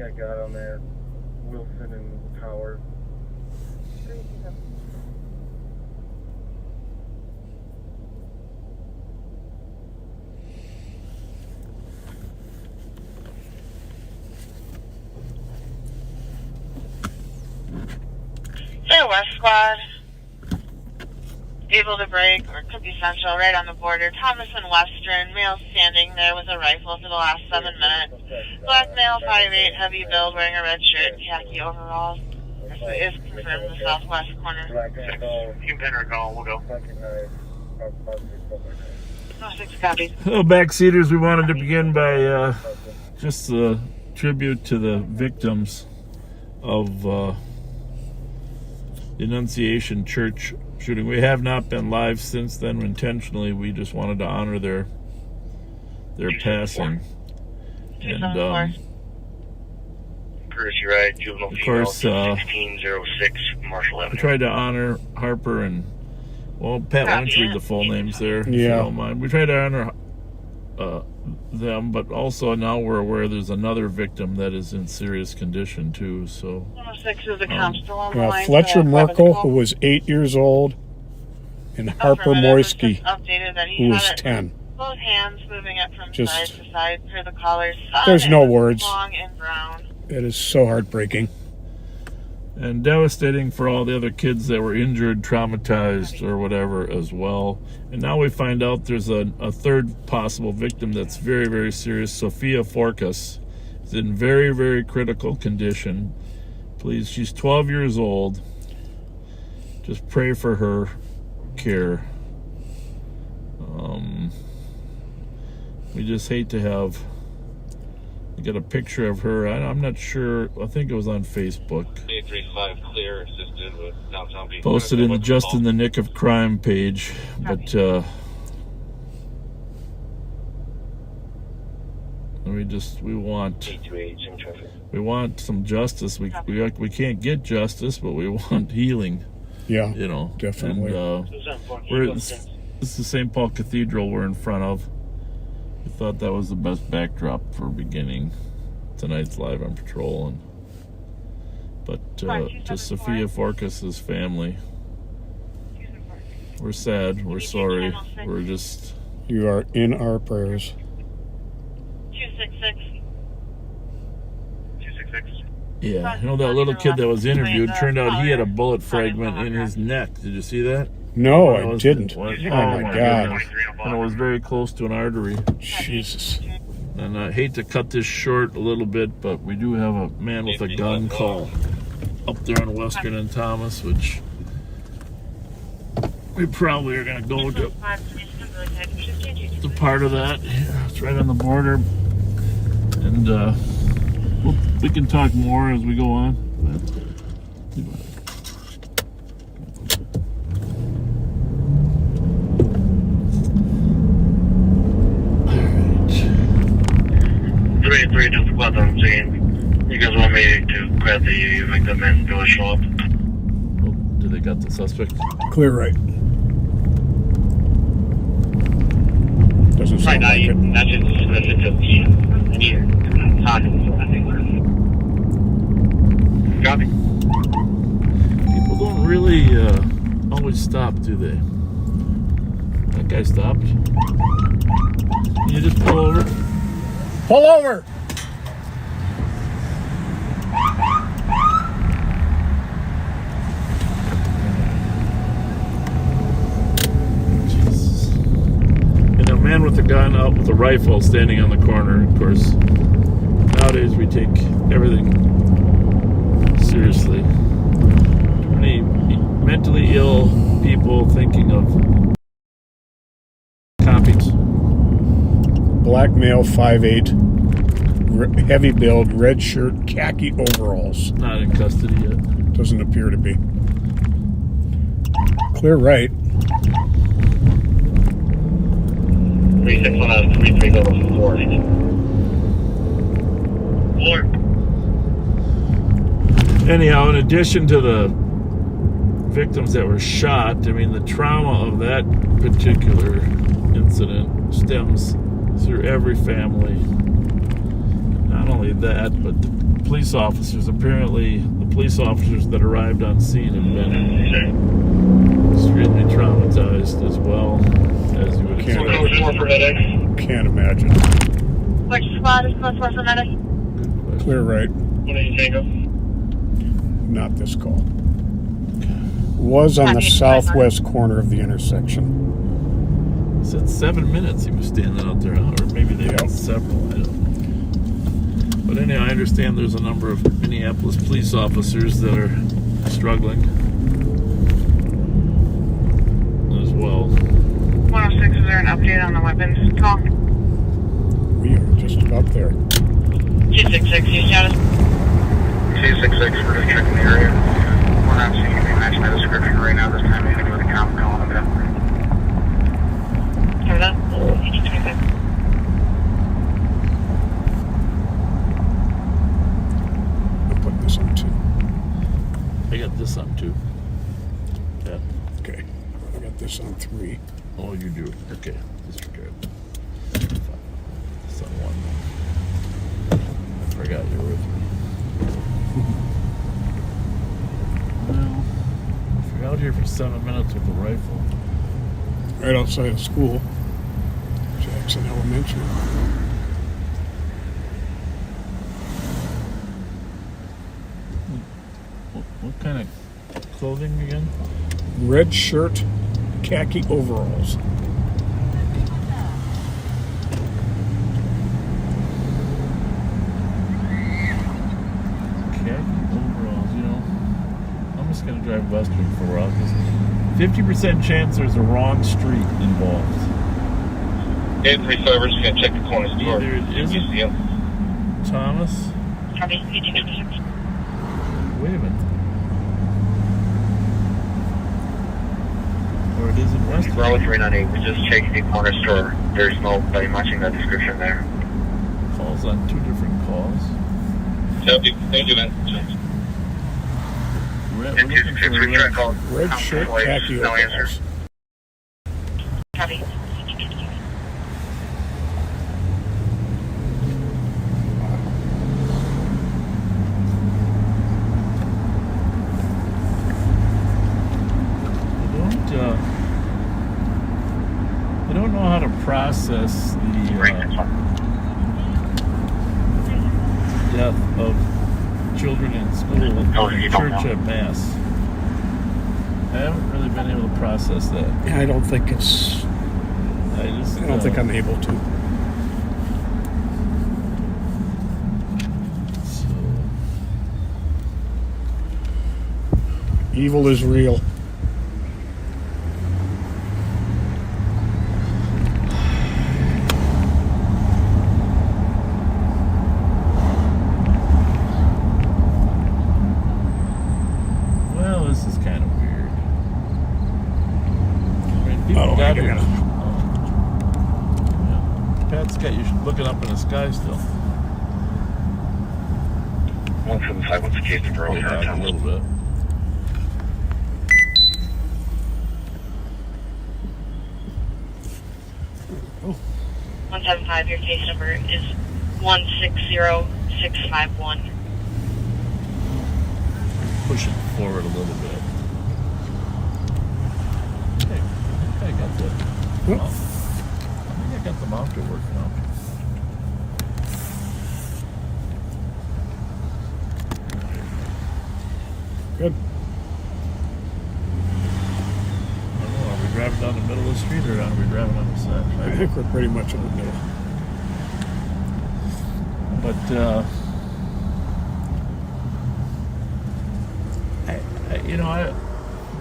I got on that Wilson and Howard. Fair West Squad, able to break, or could be central, right on the border. Thomas and Western, male standing there with a rifle for the last 7 minutes. Black male, 5'8", heavy build, wearing a red shirt, khaki overalls. This is confirmed in the southwest corner. You can pin her call, we'll go. Oh, 6 copies. Well, backseaters, we wanted to begin by just a tribute to the victims of the Annunciation Church shooting. We have not been live since then intentionally. We just wanted to honor their passing. And courtesy ride, juvenile of female, course, 1606 Marshall I Avenue. tried to honor Harper and, well, Pat, why don't you read the full names there, if you don't mind. We tried to honor them, but also now we're aware there's another victim that is in serious condition too. So 6 is the constable on the line. Fletcher Merkel, who was 8 years old, and Harper Moisky, who was 10. Both hands moving up from side to side per the caller's There's no words. Long and brown. It is so heartbreaking. And devastating for all the other kids that were injured, traumatized, or whatever as well. And now we find out there's a third possible victim that's very, very serious. Sophia Forkas is in very, very critical condition. Please, she's 12 years old. Just pray for her care. We just hate to have... get a picture of her. I'm not sure. I think it was on Facebook. 835 clear, assisted with downtown beach. Posted in the Just in the Nick of Crime page. But we want some justice. We can't get justice, but we want healing. Yeah, you know, definitely. And this is the St. Paul Cathedral we're in front of. We thought that was the best backdrop for beginning tonight's Live on Patrol. But to Sophia Forkas' family, we're sad, we're sorry, we're just... You are in our prayers. 266. 266. Yeah, you know that little kid that was interviewed, turned out he had a bullet fragment in his neck. Did you see that? No, I didn't. Oh, my God. And it was very close to an artery. Jesus. And I hate to cut this short a little bit, but we do have a man with a gun call up there on Western and Thomas, which we probably are going to go to the part of that. Yeah, it's right on the border. And we can talk more as we go on. You guys want me to grab the victim and go show up? Oh, do they got the suspect? Clear right. Doesn't sound like it. Not just specific to here. Talking, so I think we're... Copy. People don't really always stop, do they? That guy stopped. Can you just pull over? Pull over! Jesus. And a man with a gun out with a rifle standing on the corner. Of course, nowadays we take everything seriously. Too many mentally ill people thinking of copies. Black male, 5'8", heavy build, red shirt, khaki overalls. Not in custody yet. Doesn't appear to be. Clear right. 361 out of 330 4. Anyhow, in addition to the victims that were shot, I mean, the trauma of that particular incident stems through every family, not only only that, but the police officers, apparently, the police officers that arrived on scene have been extremely traumatized as well, as you would Can't expect. Code 4 for headaches. Can't imagine. Which squad is close for medic? Clear right. What did you take of? Not this call. Was on the southwest corner of the intersection. He said 7 minutes he was standing out there, or maybe they had several, I don't know. But anyway, I understand there's a number of Minneapolis police officers that are struggling as well. 106, is there an update on the weapons call? We are just about there. 266, you status? 266, we're just checking the area. We're not seeing anything matching the description right now. This time we're going to go to the comp calling a bit. Heard that? 226. I'm putting this on 2. I got this on too. Yeah. Okay. I got this on 3. Oh, you do. Okay. Disregard. This on 1. I forgot you were with me. Well, if you're out here for 7 minutes with a rifle, Right outside of school. Jackson Elementary. what kind of clothing again? Red shirt, khaki overalls. Khaki overalls, you know. I'm just going to drive western for a while because 50% chance there's a wrong street involved. 835, we're just going to check the corner store. Either it isn't Thomas. Copy, 226. Wait a minute. Or it isn't western. Bravo 398, we just checked the corner store. There's nobody matching that description there. Calls on 2 different calls. Thank you, man. We're And looking 266, for we try to call. Red shirt, khaki No answer. overalls. Copy. I don't know how to process the death of children in school in church at Mass. I haven't really been able to process that. I don't think it's. I don't think I'm able to. So, Evil is real. well, this is kind of weird. I mean, people Oh, got I here. got it. Yeah. Pat's got you looking up in the sky still. 175, what's the case to Hold on a little bit. Oh, 175, your case number is 160651. Push it forward a little bit. Hey, I got the. Yep. I think I got the mounter working out. good. I don't know, are we driving down the middle of the street or are we driving on the I side? think we're pretty much in the middle. But,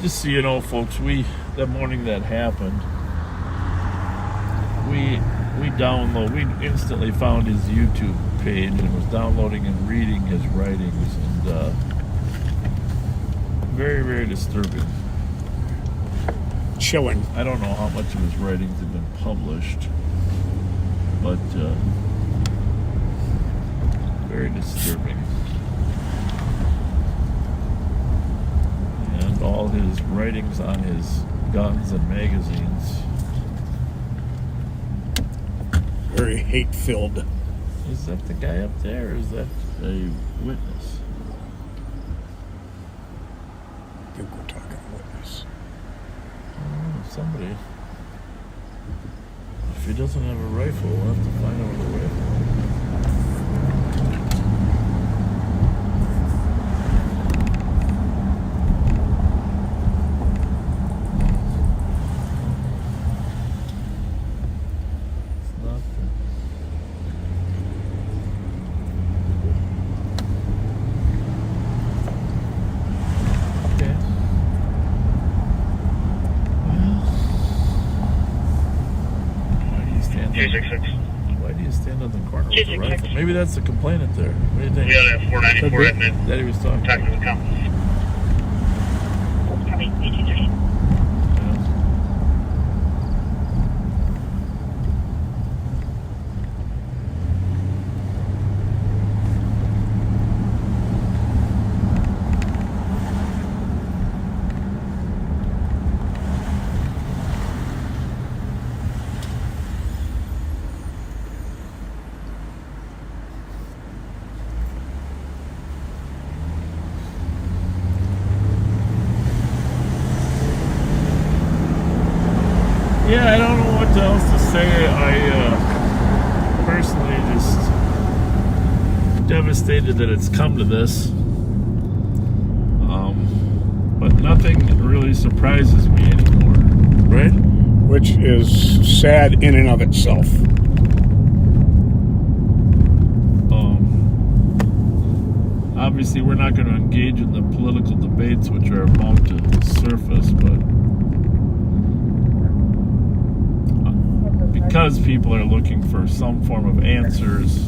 just so you know, folks, that morning that happened, we instantly found his YouTube page and was downloading and reading his writings, and very, very disturbing. Chilling. I don't know how much of his writings have been published, but very disturbing. And all his writings on his guns and magazines. Very hate-filled. Is that the guy up there, or is that a witness? I think we're talking witness. Oh, somebody. If he doesn't have a rifle, we'll have to find out where the rifle. It's not there. Okay. Why do you stand? 266. Why do you stand on the corner with the 266. rifle? Maybe that's the complainant there. What do you think? We got a 494 admit. That he was talking. Talking to the count. Copy, 1830. Yeah, I don't know what else to say. I personally just devastated that it's come to this. But nothing really surprises me anymore, right? Which is sad in and of itself. Obviously, we're not going to engage in the political debates which are about to surface, but because people are looking for some form of answers,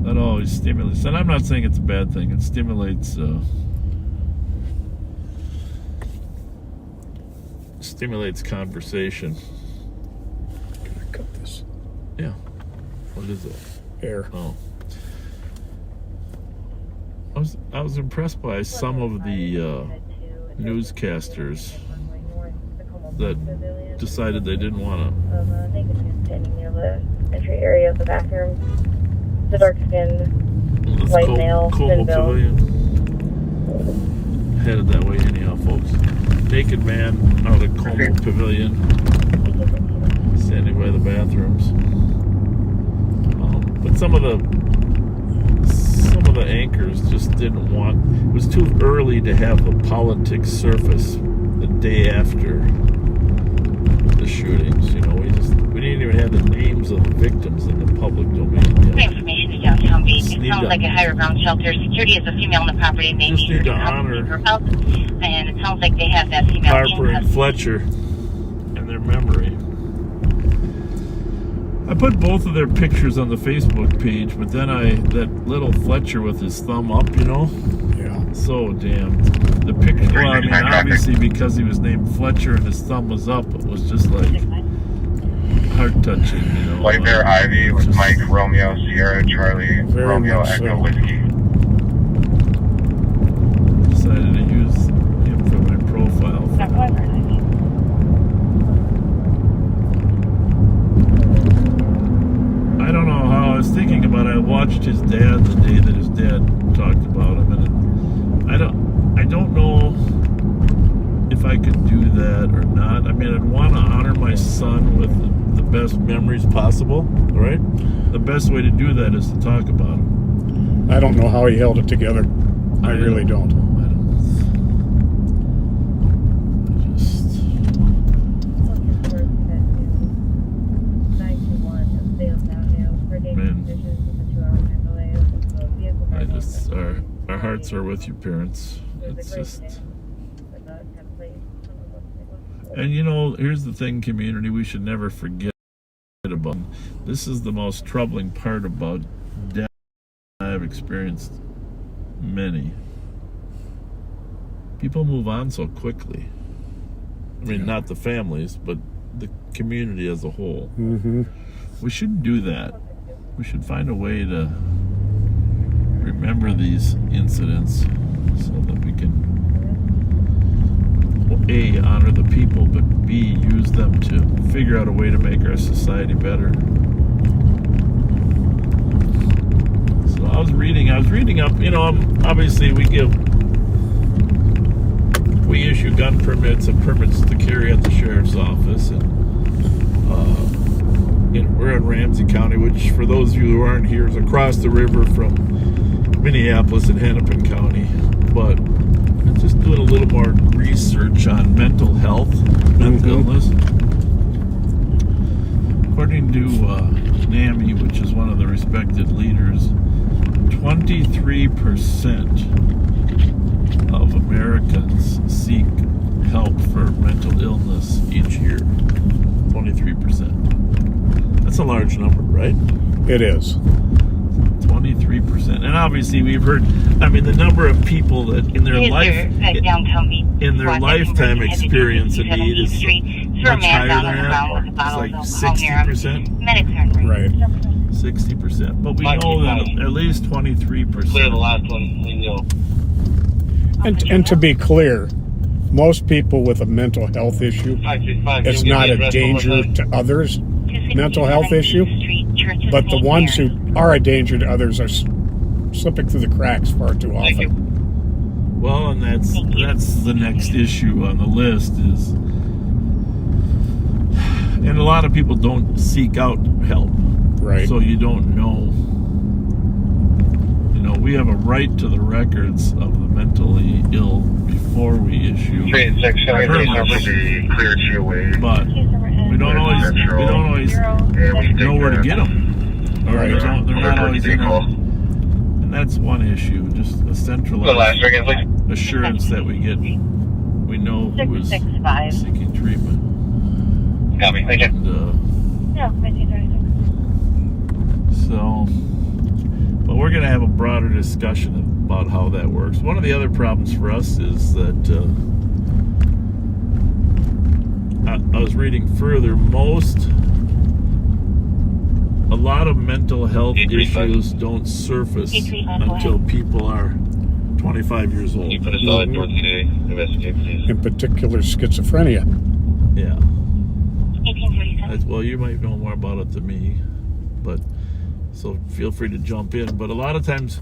that always stimulates. And I'm not saying it's a bad thing. It stimulates conversation. Can I cut this? Yeah. What is it? Air. Oh. I was impressed by some of the newscasters that decided they didn't want to. Standing near the entry area of the bathroom. The dark-skinned white male, Como thin build. Pavilion. Headed that way anyhow, folks. Naked man out of Como Pavilion, standing by the bathrooms. But some of the anchors just didn't want. It was too early to have the politics surface the day after the shootings. You know, we didn't even have the names of the victims in the public domain The yet. information is downtown beach. Just It need sounds to- like a higher ground shelter. Security is a female on the property. They Just need to her honor help. And it sounds like they have that female Harper in and custody. Fletcher and their memory. I put both of their pictures on the Facebook page, but then that little Fletcher with his thumb up, you know, Yeah. so damned. The picture, well, I mean, obviously because he was named Fletcher and his thumb was up, it was just like heart touching, you know. White Bear Ivy with Mike, Romeo, Sierra, Charlie, Very Romeo, much Echo, so. Whiskey. Decided to use him for my profile. I don't know how I was thinking about it. I watched his dad the day that his dad talked about him, and I don't know if I could do that or not. I mean, I'd want to honor my son with the best memories possible, right? The best way to do that is to talk about him. I don't know how he held it together. I really don't. I just. Our hearts are with you, parents. It's just. And you know, here's the thing, community, we should never forget about. This is the most troubling part about death. I've experienced many. People move on so quickly. I mean, not the families, but the community as a whole. Mm-hmm. We shouldn't do that. We should find a way to remember these incidents so that we can, A, honor the people, but B, use them to figure out a way to make our society better. I was reading up, obviously we issue gun permits and permits to carry at the sheriff's office, and we're in Ramsey County, which for those of you who aren't here is across the river from Minneapolis and Hennepin County. But just doing a little more research on mental health, mental illness. According to NAMI, which is one of the respected leaders, 23% of Americans seek help for mental illness each year. 23%. That's a large number, right? It is. 23%. And obviously we've heard, the number of people that in their lifetime experience a need is much higher than that. It's like 60%. Right. 60%. But we know that at least 23%. Clear the last one. We know. And to be clear, most people with a mental health issue, it's not a danger to others, mental health issue, but the ones who are a danger to others are slipping through the cracks far too often. Well, and that's the next issue on the list is, and a lot of people don't seek out help. Right. So you don't know. We have a right to the records of the mentally ill before we issue. 367 cleared your way. But we don't always know where to get them. Or they're not always in our, and that's one issue. Just a centralized assurance that we know who is seeking treatment. Copy. Thank you. But we're going to have a broader discussion about how that works. One of the other problems for us is that I was reading further. A lot of mental health issues don't surface until people are 25 years old. You put a solid north today. Investigate, please. In particular, schizophrenia. Yeah. Well, you might know more about it than me, but so feel free to jump in. But a lot of times,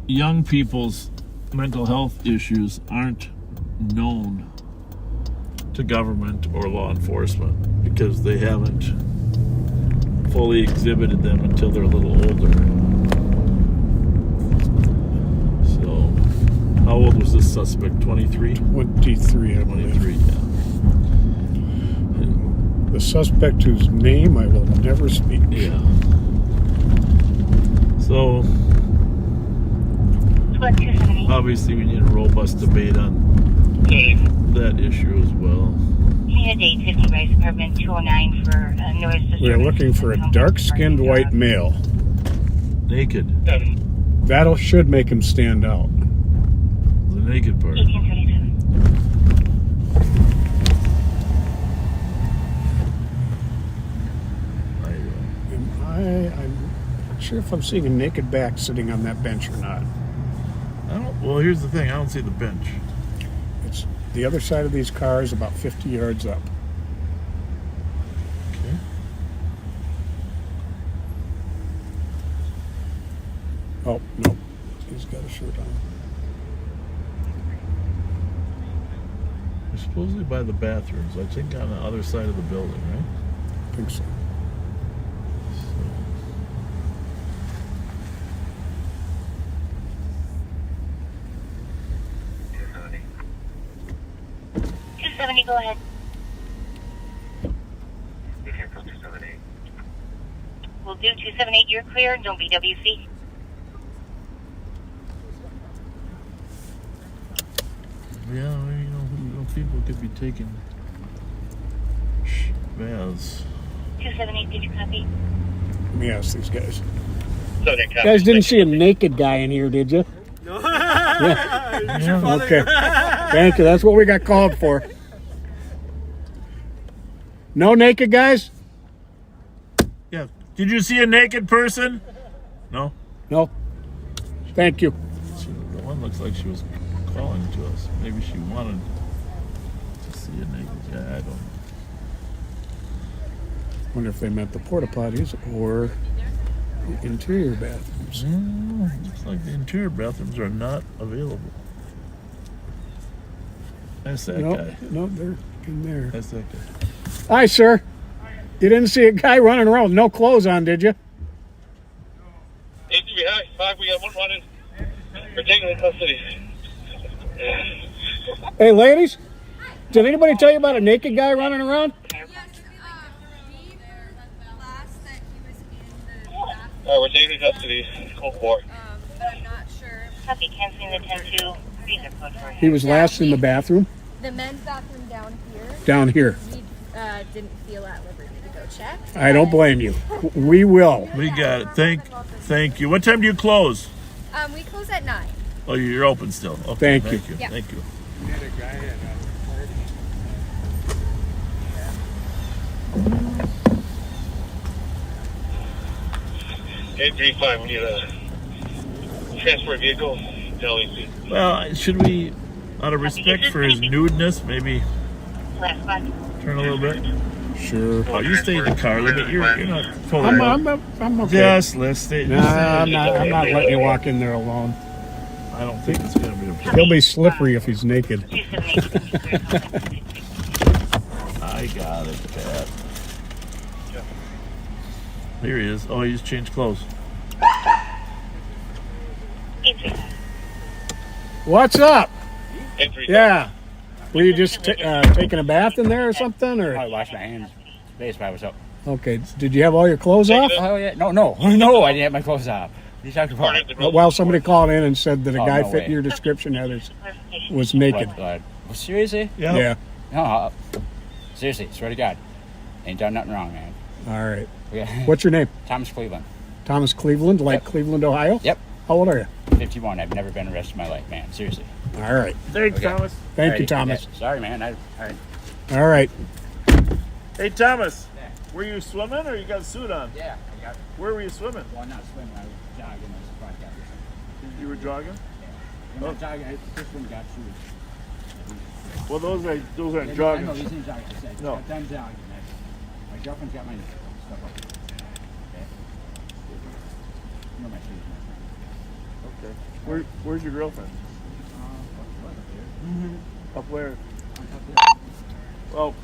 young people's mental health issues aren't known to government or law enforcement because they haven't fully exhibited them until they're a little older. So, how old was this suspect? 23? 23, I believe. 23, yeah. The suspect whose name I will never speak. Yeah. So, obviously we need a robust debate on that issue as well. We're looking for a dark-skinned white male. Naked. That should make him stand out. The naked part. I'm not sure if I'm seeing a naked back sitting on that bench or not. Well, here's the thing. I don't see the bench. It's the other side of these cars, about 50 yards up. Okay. Oh, no. He's got a shirt on. They're supposedly by the bathrooms. I think on the other side of the building, right? I think so. 270, go ahead. We'll do 278, you're clear, don't be WC. Yeah, people could be taking baths. 278, did you copy? Let me ask these guys. You guys didn't see a naked guy in here, did you? No. Yeah. Okay. Thank you. That's what we got called for. No naked guys? Yeah. Did you see a naked person? No. No. Thank you. The one looks like she was calling to us. Maybe she wanted to see a naked guy. I don't know. Wonder if they meant the porta potties or Interior bathrooms. Looks like the interior bathrooms are not available. That's that guy. Nope, they're in there. That's that guy. Hi, sir. You didn't see a guy running around with no clothes on, did you? Hi, 5, we got one running. We're taking in custody. Hey, ladies. Did anybody tell you about a naked guy running around? All right, we're taking in custody. Code 4. But I'm not sure. Copy, canceling the 10-2. Freezer code for He was last in the bathroom The men's bathroom down here. down here. We didn't feel at liberty to go check. I don't blame you. We will. We got it. Thank you. What time do you close? We close at 9. Oh, you're open still. Okay, Thank you. Yeah. Thank you. 835, we need a transport vehicle. LEC. Well, should we, out of respect for his nudeness, maybe last one. turn a little bit? Sure. Oh, you stay in the car. You're not totally. I'm okay. Just let's stay. Nah, I'm not letting you walk in there alone. I don't think it's gonna be a problem. He'll be slippery if he's naked. I got it, Pat. Here he is. Oh, he just changed clothes. What's up? 835. Yeah. Were you just taking a bath in there or something? Or I washed my hands. Base by was up. okay? Did you have all your clothes off? Oh yeah, no, I didn't have my clothes off. You talking about? Well, somebody called in and said that a Oh, guy no fit way. your description. Others was naked. What, well, seriously? Yeah. No, seriously, swear to God, ain't done nothing wrong, man. All right. Okay. What's your name? Thomas Cleveland, Thomas Cleveland, like Yep. Cleveland, Ohio. Yep. How old are you? 51. I've never been arrested in my life, man. Seriously. All right. Thanks, Okay. Thomas. Thank you, Alrighty. Thomas. Yeah, sorry, man. All right. All right. Hey, Thomas. Were you swimming or you got a suit on? Yeah, I got. Where were you swimming? Well, not swimming. I was jogging. I was surprised I You were jogging. When I was jogging, this one got shoes. Well, those aren't Yeah, no, I know jogging. these things are. I said, No. I'm done jogging. My girlfriend's got my stuff up. Okay. You know my shoes, man. Okay. Where's your girlfriend? Up where? Well,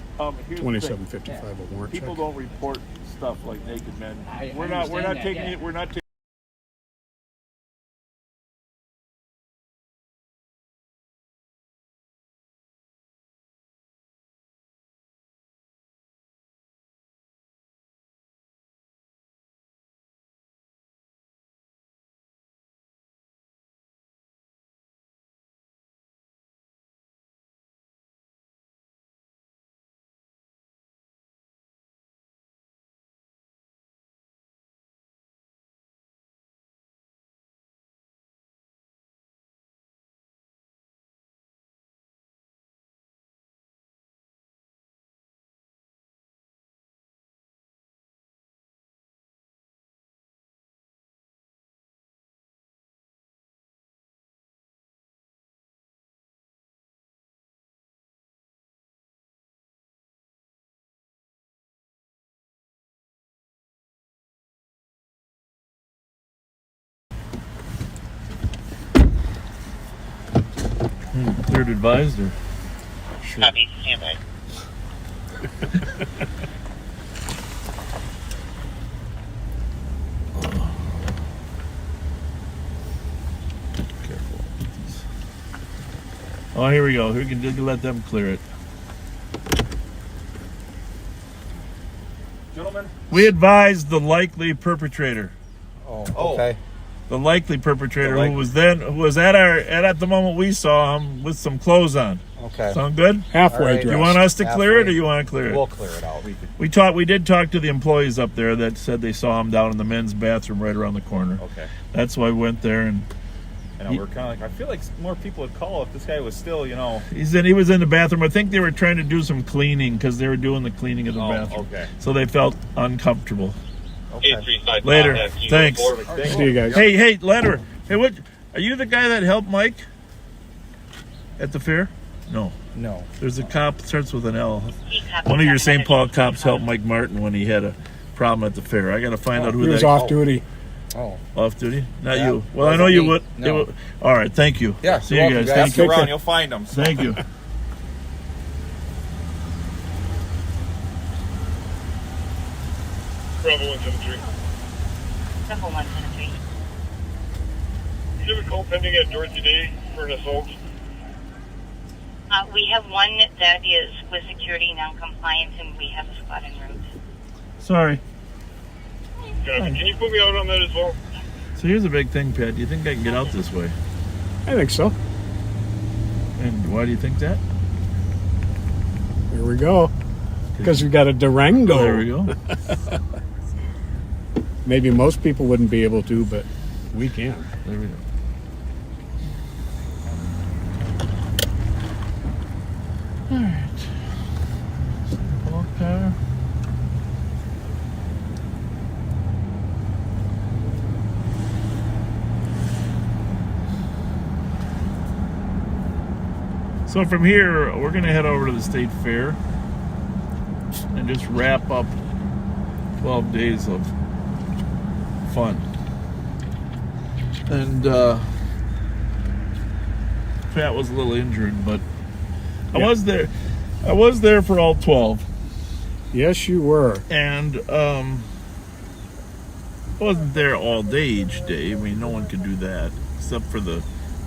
here's the thing. 2755 a warrant People check. don't report stuff like naked men. I We're not understand that, taking yeah. it. We're not taking. Third advisor. Copy, stand by. Careful. Oh, here we go. We can let them clear it. Gentlemen. We advised the likely perpetrator. Oh, okay. The likely perpetrator The likely- who was at the moment we saw him with some clothes on. Okay. Sound good? Halfway All right. Do dressed. you want us to clear it, or Halfway. you want to clear it? We'll clear it out. We did talk to the employees up there that said they saw him down in the men's bathroom right around the corner. Okay. That's why we went there, and And we're kind of like, I feel like more people would call if this guy was still, he was in the bathroom. I think they were trying to do some cleaning because they were doing the cleaning of the bathroom. okay. So they felt uncomfortable. Okay. 835. Later. Thanks. See you guys. Hey, letter. Hey, what? Are you the guy that helped Mike at the fair? No. No. There's a cop starts with an L. One of your St. Paul cops helped Mike Martin when he had a problem at the fair. I got to find out who He was that. off duty. Oh. Off duty? Not Yeah, you. Well, I wasn't know you me. would. No. All right, thank you. Yeah, See you're you welcome, guys. guys. Thank Ask you. around, you'll find them. Thank you. Bravo 173. Simple 173. Do you have a call pending at Dorothy Day for an assault? We have one that is with security non-compliant, and we have a squad en route. Sorry. Can you put me out on that as well? So here's a big thing, Pat. Do you think I can get out this way? I think so. And why do you think that? Here we go. Because we got a Durango. Oh, there we go. Maybe most people wouldn't be able to, but we can. There we go. All right. Ball car. So from here, we're going to head over to the state fair and just wrap up 12 days of fun. And Pat was a little injured, but I was there. I was there for all 12. Yes, you were. And I wasn't there all day each day. I mean, no one could do that except for the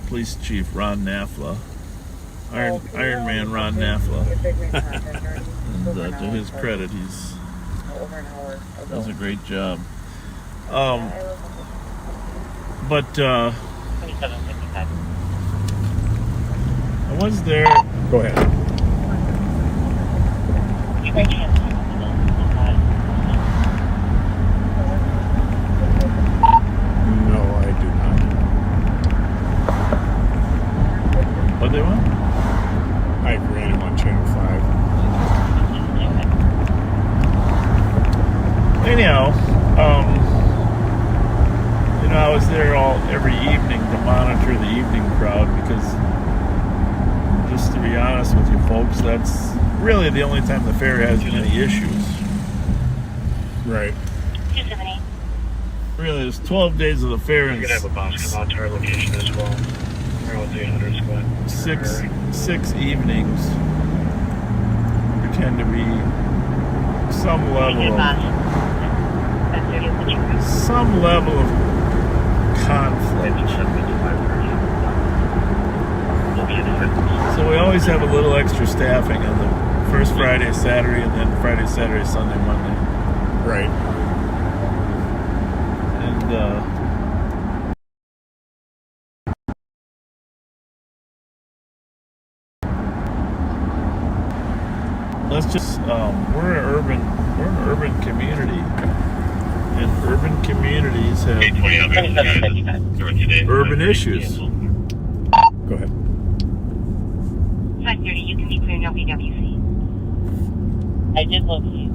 police chief, Ron Nafla. Iron Man Ron Nafla. And to his credit, he's does a great job. But I was there. Go ahead. No, I do not. What they want? I ran him on Channel 5. Anyhow, I was there every evening to monitor the evening crowd because, just to be honest with you folks, that's really the only time the fair has any issues. Right. 278. Really, there's 12 days of the fair and We're going to have a boss come out to our location as well. We're with the 800 squad. six evenings. There tend to be some level of conflict. So we always have a little extra staffing on the first Friday, Saturday, and then Friday, Saturday, Sunday, Monday. Right. And let's just we're an urban community, and urban communities have urban issues. Go ahead. 530, you can be clearing LPWC. I did locate,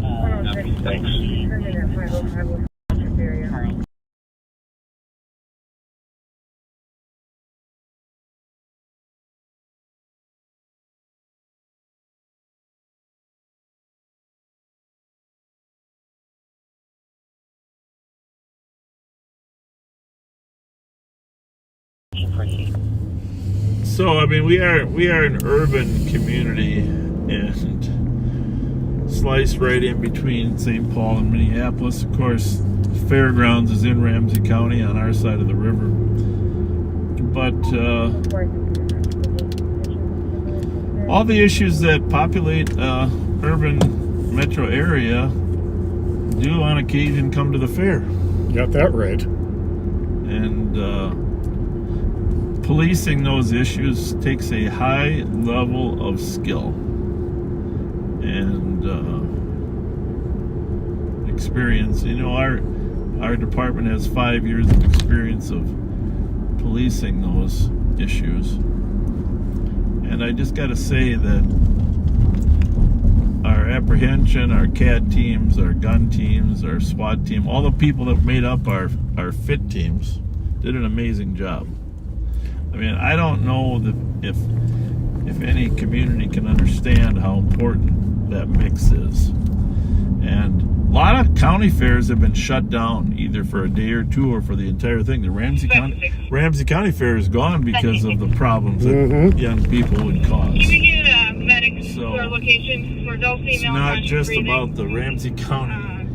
So I mean, we are an urban community, and sliced right in between St. Paul and Minneapolis. Of course, fairgrounds is in Ramsey County on our side of the river, but all the issues that populate urban metro area do on occasion come to the fair. Got that right. And policing those issues takes a high level of skill and experience. Our department has 5 years of experience of policing those issues, and I just got to say that our apprehension, our CAT teams, our gun teams, our SWAT team, all the people that made up our FIT teams did an amazing job. I mean, I don't know if any community can understand how important that mix is. And a lot of county fairs have been shut down either for a day or two or for the entire thing. The Ramsey County Fair is gone because of the problems that young people would cause. Can we get medics So, for location for adult female? it's not just about the Ramsey County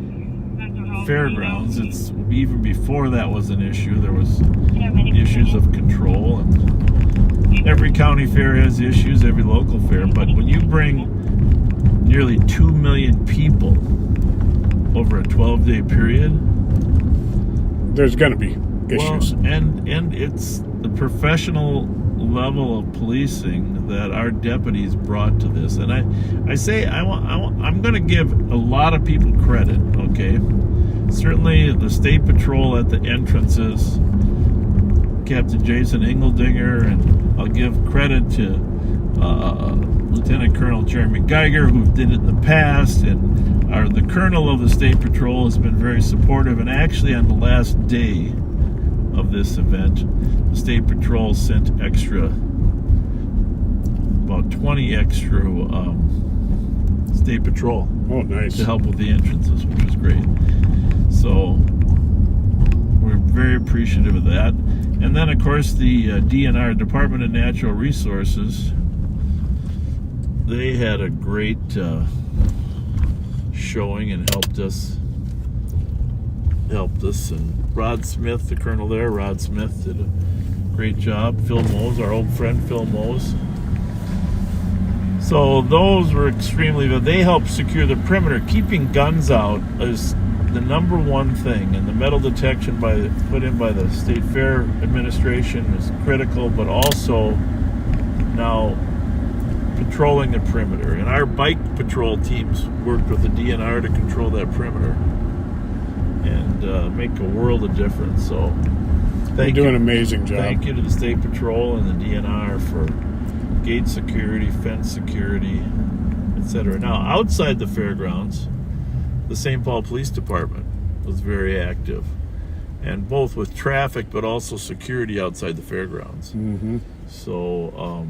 fairgrounds. It's even before that was an issue. There was issues of control, and every county fair has issues, every local fair. But when you bring nearly 2 million people over a 12-day period, There's going to be issues. well, and it's the professional level of policing that our deputies brought to this. And I say I'm going to give a lot of people credit. Okay, certainly the state patrol at the entrances, Captain Jason Engeldinger, and I'll give credit to Lieutenant Colonel Jeremy Geiger, who did it in the past, and the colonel of the state patrol has been very supportive. And actually, on the last day of this event, the state patrol sent about 20 extra state patrol to help with the entrances, which was great. So we're very appreciative of that. And then, of course, the DNR, Department of Natural Resources, they had a great showing and helped us. And Rod Smith, the colonel there, Rod Smith, did a great job. Phil Mose, our old friend Phil Mose. So those were extremely good. They helped secure the perimeter. Keeping guns out is the number one thing, and the metal detection put in by the State Fair Administration is critical, but also now patrolling the perimeter. And our bike patrol teams worked with the DNR to control that perimeter and make a world of difference. So They do an amazing job. Thank you to the State Patrol and the DNR for gate security, fence security, etc. Now, outside the fairgrounds, the St. Paul Police Department was very active, and both with traffic but also security outside the fairgrounds. So,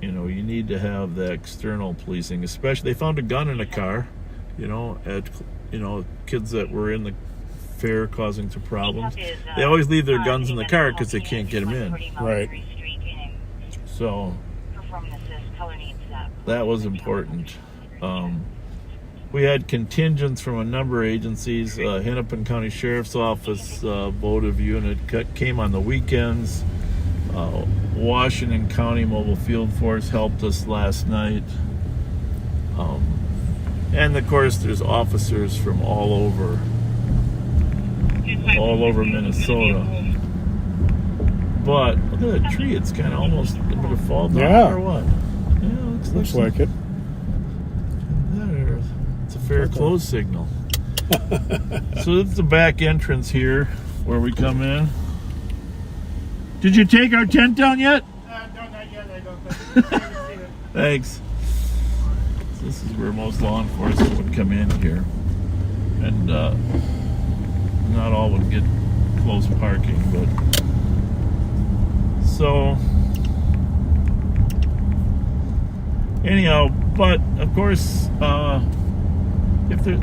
you need to have that external policing. Especially, they found a gun in a car, kids that were in the fair causing some problems. They always leave their guns in the car because they can't get them in. Right. So that was important. We had contingents from a number of agencies. Hennepin County Sheriff's Office votive unit came on the weekends. Washington County Mobile Field Force helped us last night. And of course, there's officers from all over Minnesota. But look at that tree; it's kind of almost going to fall down or what? Yeah, looks like it. It's a fair close signal. So it's the back entrance here where we come in. Did you take our tent down yet? No, not yet. I don't think. Thanks. So this is where most law enforcement would come in here, and not all would get close parking, but so anyhow. But of course, if there,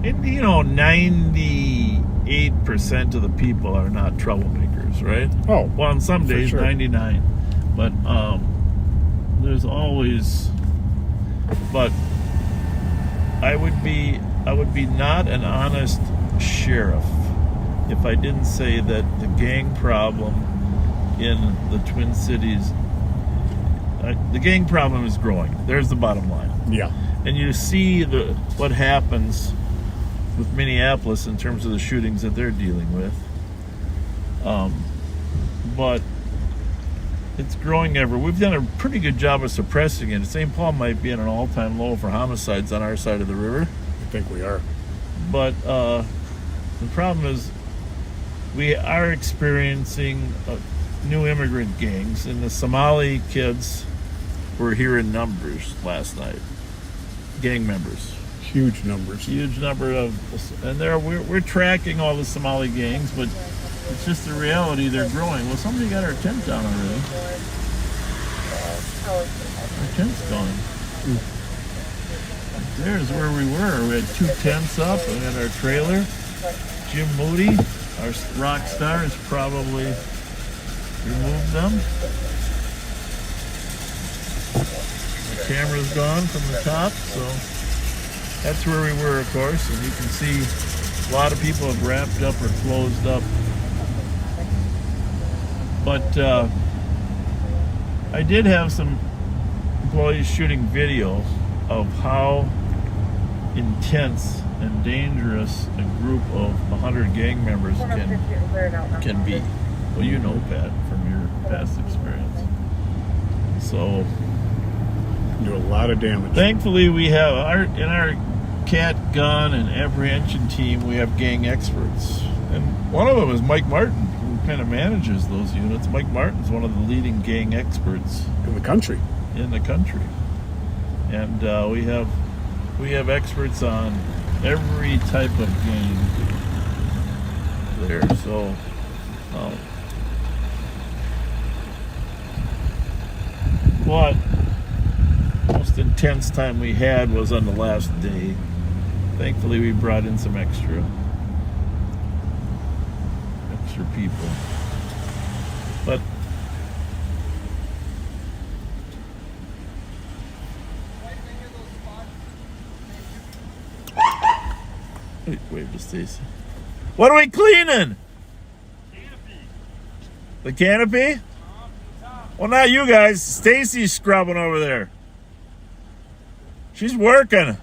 98% of the people are not troublemakers, right? Oh, well, on some days, sure. 99, but there's always. But I would be not an honest sheriff if I didn't say that the gang problem in the Twin Cities, the gang problem is growing. There's the bottom line. Yeah. And you see what happens with Minneapolis in terms of the shootings that they're dealing with. But it's growing everywhere. We've done a pretty good job of suppressing it. St. Paul might be at an all-time low for homicides on our side of the river. I think we are. But the problem is we are experiencing new immigrant gangs, and the Somali kids were here in numbers last night. Gang members. Huge numbers. Huge number of, and we're tracking all the Somali gangs, but it's just the reality, they're growing. Well, somebody got our tent down already. Our tent's gone. there's where we were. We had 2 tents up. We had our trailer. Jim Moody, our rock star, has probably removed them. The camera's gone from the top, so that's where we were, of course. And you can see a lot of people have wrapped up or closed up. But I did have some employees shooting video of how intense and dangerous a group of 100 gang members can be. Well, you know, Pat, from your past experience. So, Do a lot of damage. thankfully, we have in our cat, gun, and apprehension team, we have gang experts, and one of them is Mike Martin, who kind of manages those units. Mike Martin's one of the leading gang experts In the country. in the country, and we have experts on every type of gang there. So what most intense time we had was on the last day. Thankfully, we brought in some extra people, but wave to Stacy. What are we cleaning? The canopy? Well, not you guys. Stacy's scrubbing over there. She's working.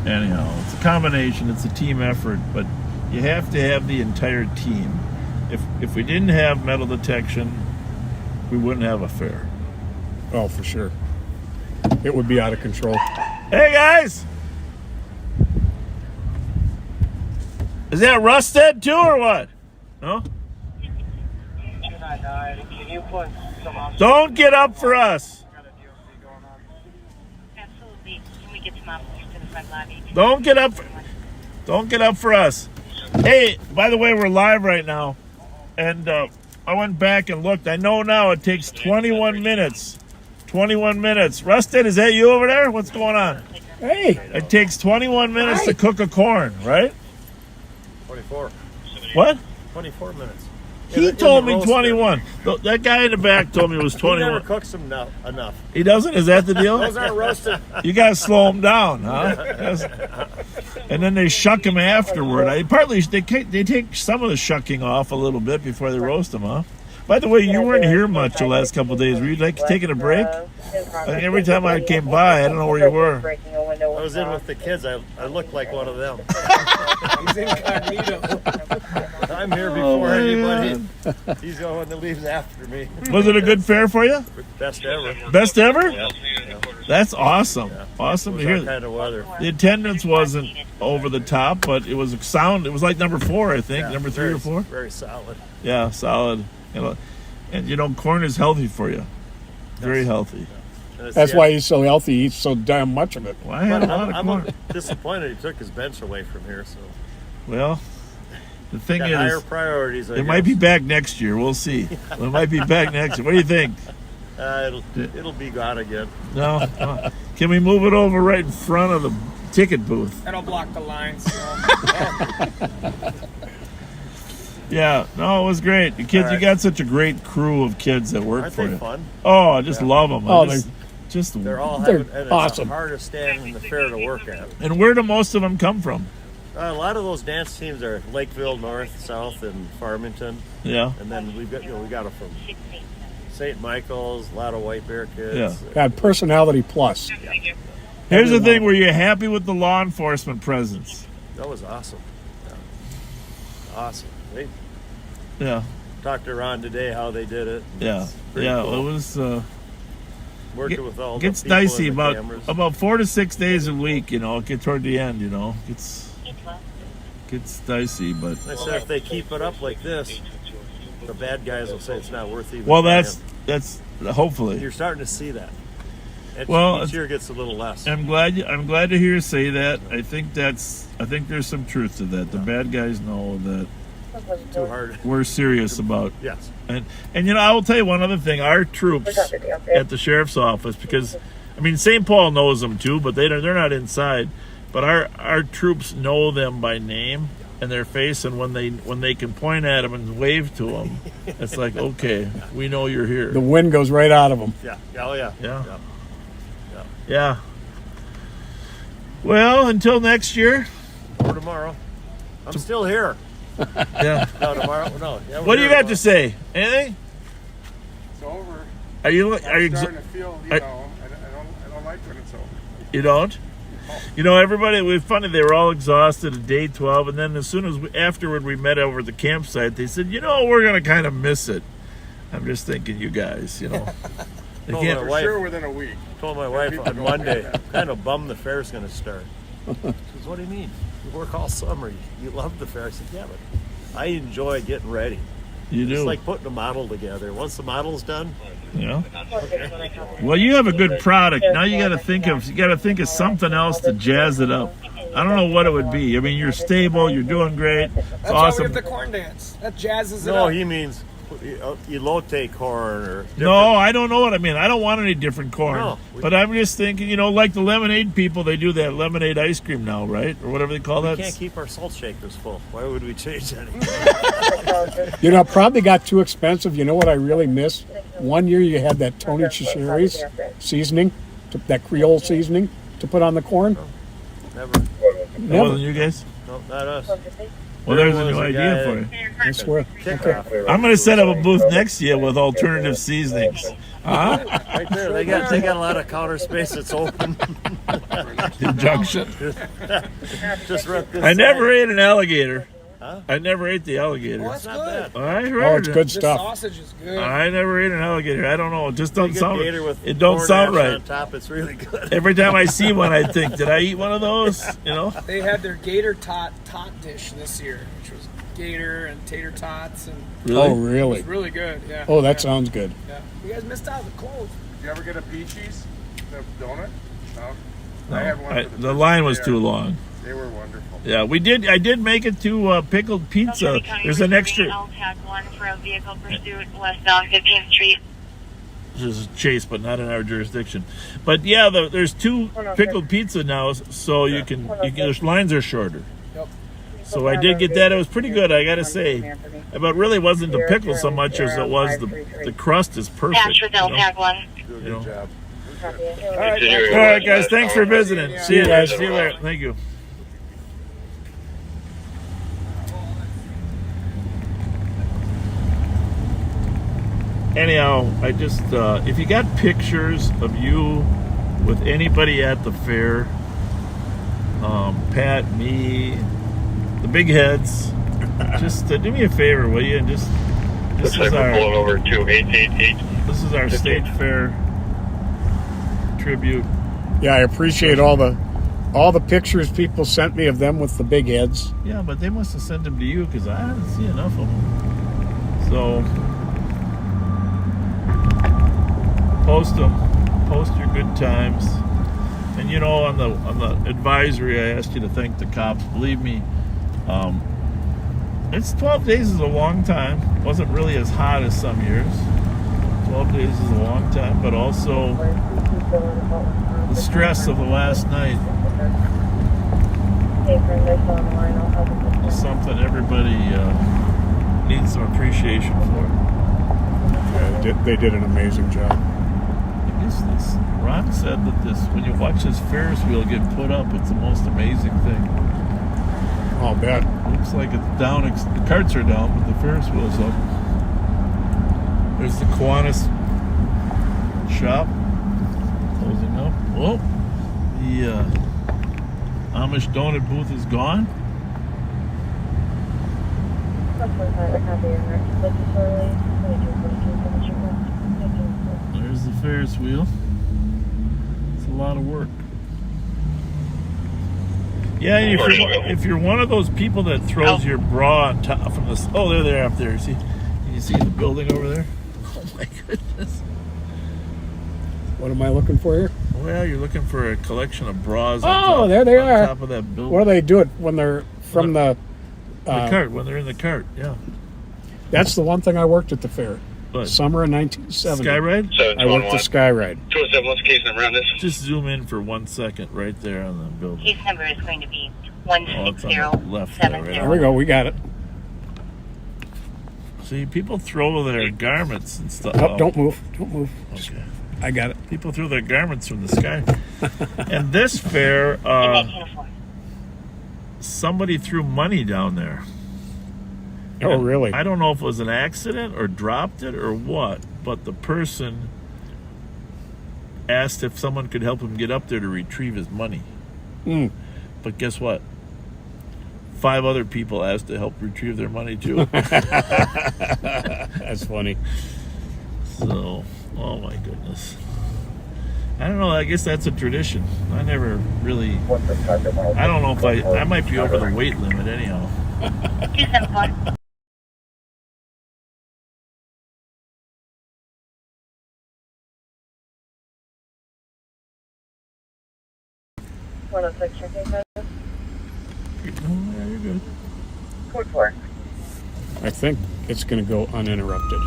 Anyhow, it's a combination. It's a team effort, but you have to have the entire team. If we didn't have metal detection, we wouldn't have a fair. Oh, for sure. It would be out of control. Hey, guys! Is that rusted too, or what? No? Don't get up for us. Absolutely. Can we get some officers to the front lobby? Don't get up. Don't get up for us. Hey, by the way, we're live right now, and I went back and looked. I know now it takes 21 minutes. 21 minutes. Rusted, is that you over there? What's going on? Hey! It takes 21 minutes to cook a corn, right? 24. What? 24 minutes. He told me 21. That guy in the back told me it was He 21. never cooks them enough. He doesn't? Is that the deal? Those aren't roasted. You got to slow him down, huh? And then they shuck him afterward. They take some of the shucking off a little bit before they roast them, huh? By the way, you weren't here much the last couple of days. Were you taking a break? Like every time I came by, I don't know where you were. I was in with the kids. I looked like one of them. He's incognito. I'm here before anybody. He's the one that leaves after me. Was it a good fair for you? Best ever. Best ever? Yeah. That's awesome. Yeah. Awesome to It was hear. that kind of weather. The attendance wasn't over the top, but it was sound. It was like number 4, I think. Yeah, Number 3 or 4. Very solid. Yeah, solid. And corn is healthy for you. Very healthy. That's why he's so healthy. He eats so damn much of it. Well, I had a lot of I'm corn. disappointed he took his bench away from here. So Well, the thing got higher is, priorities. it might be back next year. We'll see. It might be back next year. What do you think? It'll be gone again. No? Can we move it over right in front of the ticket booth? That'll block the lines. Yeah, no, it was great. The kids, All right. you got such a great crew of kids that work Aren't for they you. fun? Oh, I just love them. Oh, They're all They're having, and it's awesome. the hardest stand in the fair to work at. And where do most of them come from? A lot of those dance teams are Lakeville, North, South, and Farmington, Yeah, and then we got them from St. Michael's. A lot of White Bear kids. Yeah. Got personality plus. here's the thing: were you happy with the law enforcement presence? That was awesome. Yeah. Awesome. They Yeah, talked to Ron today how they did it. yeah, It's pretty yeah. cool. It was. Working with all Gets the people dicey and the about cameras. 4 to 6 days a week. Get toward the end. Gets dicey, but I said if they keep it up like this, the bad guys will say it's not worth even. well, trying. that's hopefully. You're starting to see that. Well, each year gets a little less. I'm glad to hear you say that. I think there's some truth to that. The bad guys know that Too hard. we're serious about. Yes. And I will tell you one other thing. Our troops at the sheriff's office, because I mean St. Paul knows them too, but they're not inside. But our troops know them by name and their face, and when they can point at them and wave to them, it's like, okay, we know you're here. The wind goes right out of them. Yeah. Oh yeah. Yeah. Well, until next year. Or tomorrow. I'm still here. Yeah. No, tomorrow. No. Yeah, What do you got to say? Anything? It's over. Are you I'm starting to feel, I don't like when it's over. You don't? Everybody, it was funny, they were all exhausted at day 12, and then as soon as afterward we met over at the campsite, they said, we're going to kind of miss it. I'm just thinking, you guys, They can't. For sure within a week. Told my wife on Monday, I'm kind of bummed the fair's going to start. She says, what do you mean? You work all summer. You love the fair. I said, yeah, but I enjoy getting ready. You do. It's like putting a model together. Once the model's done, yeah. Well, you have a good product. Now you got to think of something else to jazz it up. I don't know what it would be. I mean, you're stable. You're doing great. It's That's awesome. why we have the corn dance. That jazzes it no, up. he means elote corn or different. No, I don't know what I mean. I don't want any different corn. No, but I'm just thinking, like the lemonade people, they do that lemonade ice cream now, right? Or whatever they call that. We can't keep our salt shakers full. Why would we change anything? Probably got too expensive. You know what I really miss? One year you had that Tony Chicheri's seasoning, that Creole seasoning to put on the corn. Never. That wasn't you guys? No, not us. Well, there's a new idea for you. I swear. Okay. I'm going to set up a booth next year with alternative seasonings. Huh? Right there. They got a lot of counter space that's open. The junction. Just rent this I never side. ate an alligator. Huh? I never ate the alligator. Well, that's Not good. bad. I heard Oh, it's good The stuff. sausage is good. I never ate an alligator. I don't know. It just doesn't Good sound. gator with It don't corn sound ash right. on top. It's really good. Every time I see one, I think, did I eat one of those? They had their gator tot dish this year, which was gator and tater tots, and Really? Oh, it really? was really good. Yeah. Oh, that yeah. sounds good. Yeah. You guys missed out. The clothes. Did you ever get a Peaches? The donut? No. No, I had one. For the line was too long. They were wonderful. Yeah, we did. I did make it to pickled pizza. There's an extra. LTAG 1 for a vehicle pursuit westbound 15th Street. This is chase, but not in our jurisdiction. But yeah, there's two pickled pizza now, so you can. The lines are shorter. Yep. So I did get that. It was pretty good, I gotta say. But really wasn't the pickle so much as it was the crust is perfect. Patch with LTAG 1. Good job. All right, guys. Thanks for visiting. See you guys. See you later. Thank you. Anyhow, I just if you got pictures of you with anybody at the fair, Pat, me, the big heads, just do me a favor, will you? And this is our over to 888. This is our state fair tribute. Yeah, I appreciate all the pictures people sent me of them with the big heads. Yeah, but they must have sent them to you because I didn't see enough of them. So post them, post your good times. And on the advisory, I asked you to thank the cops. Believe me, it's 12 days is a long time. Wasn't really as hot as some years. 12 days is a long time, but also the stress of the last night is something everybody needs some appreciation for. Yeah, they did an amazing job. I guess Ron said that when you watch this Ferris wheel get put up, it's the most amazing thing. I'll bet. Looks like it's down, the carts are down, but the Ferris wheel's up. There's the Kiwanis shop closing up. Well, the Amish donut booth is gone. There's the Ferris wheel. It's a lot of work. Yeah, if you're one of those people that throws your bra on top from the... Oh, there they are up there. See? Can you see the building over there? Oh, my goodness. What am I looking for here? Well, you're looking for a collection of bras. Oh, there they are. On top of that building. What do they do it when they're from the cart? When they're in the cart, yeah. That's the one thing I worked at the fair. What? Summer of 1970. Skyride? I worked the Skyride. 207, what's the case number on this? Just zoom in for 1 second right there on the building. Case number is going to be It's on the left there, right? There we go. We got it. See, people throw their garments and stuff. Nope, don't move. Don't move. Okay. I got it. People threw their garments from the sky. And this fair, somebody threw money down there. Oh, And really? I don't know if it was an accident or dropped it or what, but the person asked if someone could help him get up there to retrieve his money. But guess what? 5 other people asked to help retrieve their money too. That's funny. So, oh my goodness. I don't know, I guess that's a tradition. I never really, I don't know if I might be over the weight limit anyhow. 274. One of 6 checking code. Yeah, you're good. Code 4. I think it's going to go uninterrupted.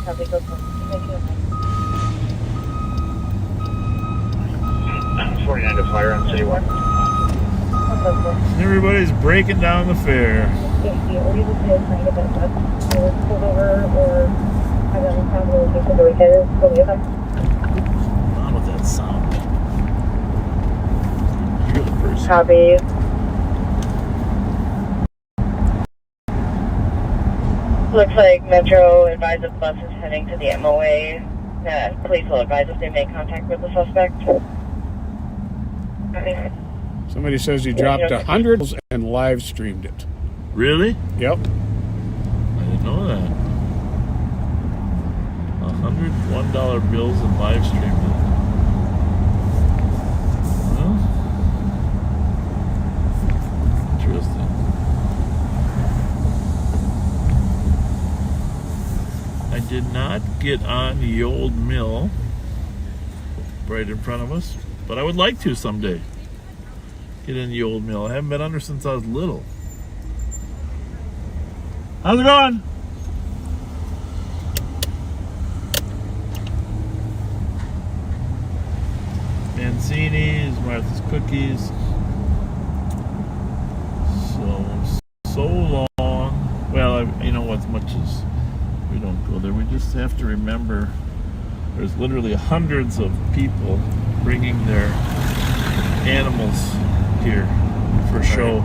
Copy code 4. Thank you. 49 to fire on City 1. Everybody's breaking down the fair. If you already look at trying to get that up, I will pull over or have them found the location where we can go with them. What's wrong with that sound? You're the person. Copy. Looks like Metro advised the bus is heading to the MOA. Police will advise if they make contact with the suspect. Somebody says he dropped 100 and live streamed it. Really? Yep. I didn't know that. $101 bills and live streamed it. Well, interesting. I did not get on the old mill right in front of us, but I would like to someday. Get in the old mill. I haven't been under since I was little. How's it going? Mancini's, Martha's Cookies. So long. Well, you know, as much as we don't go there, we just have to remember there's literally hundreds of people bringing their animals here for show.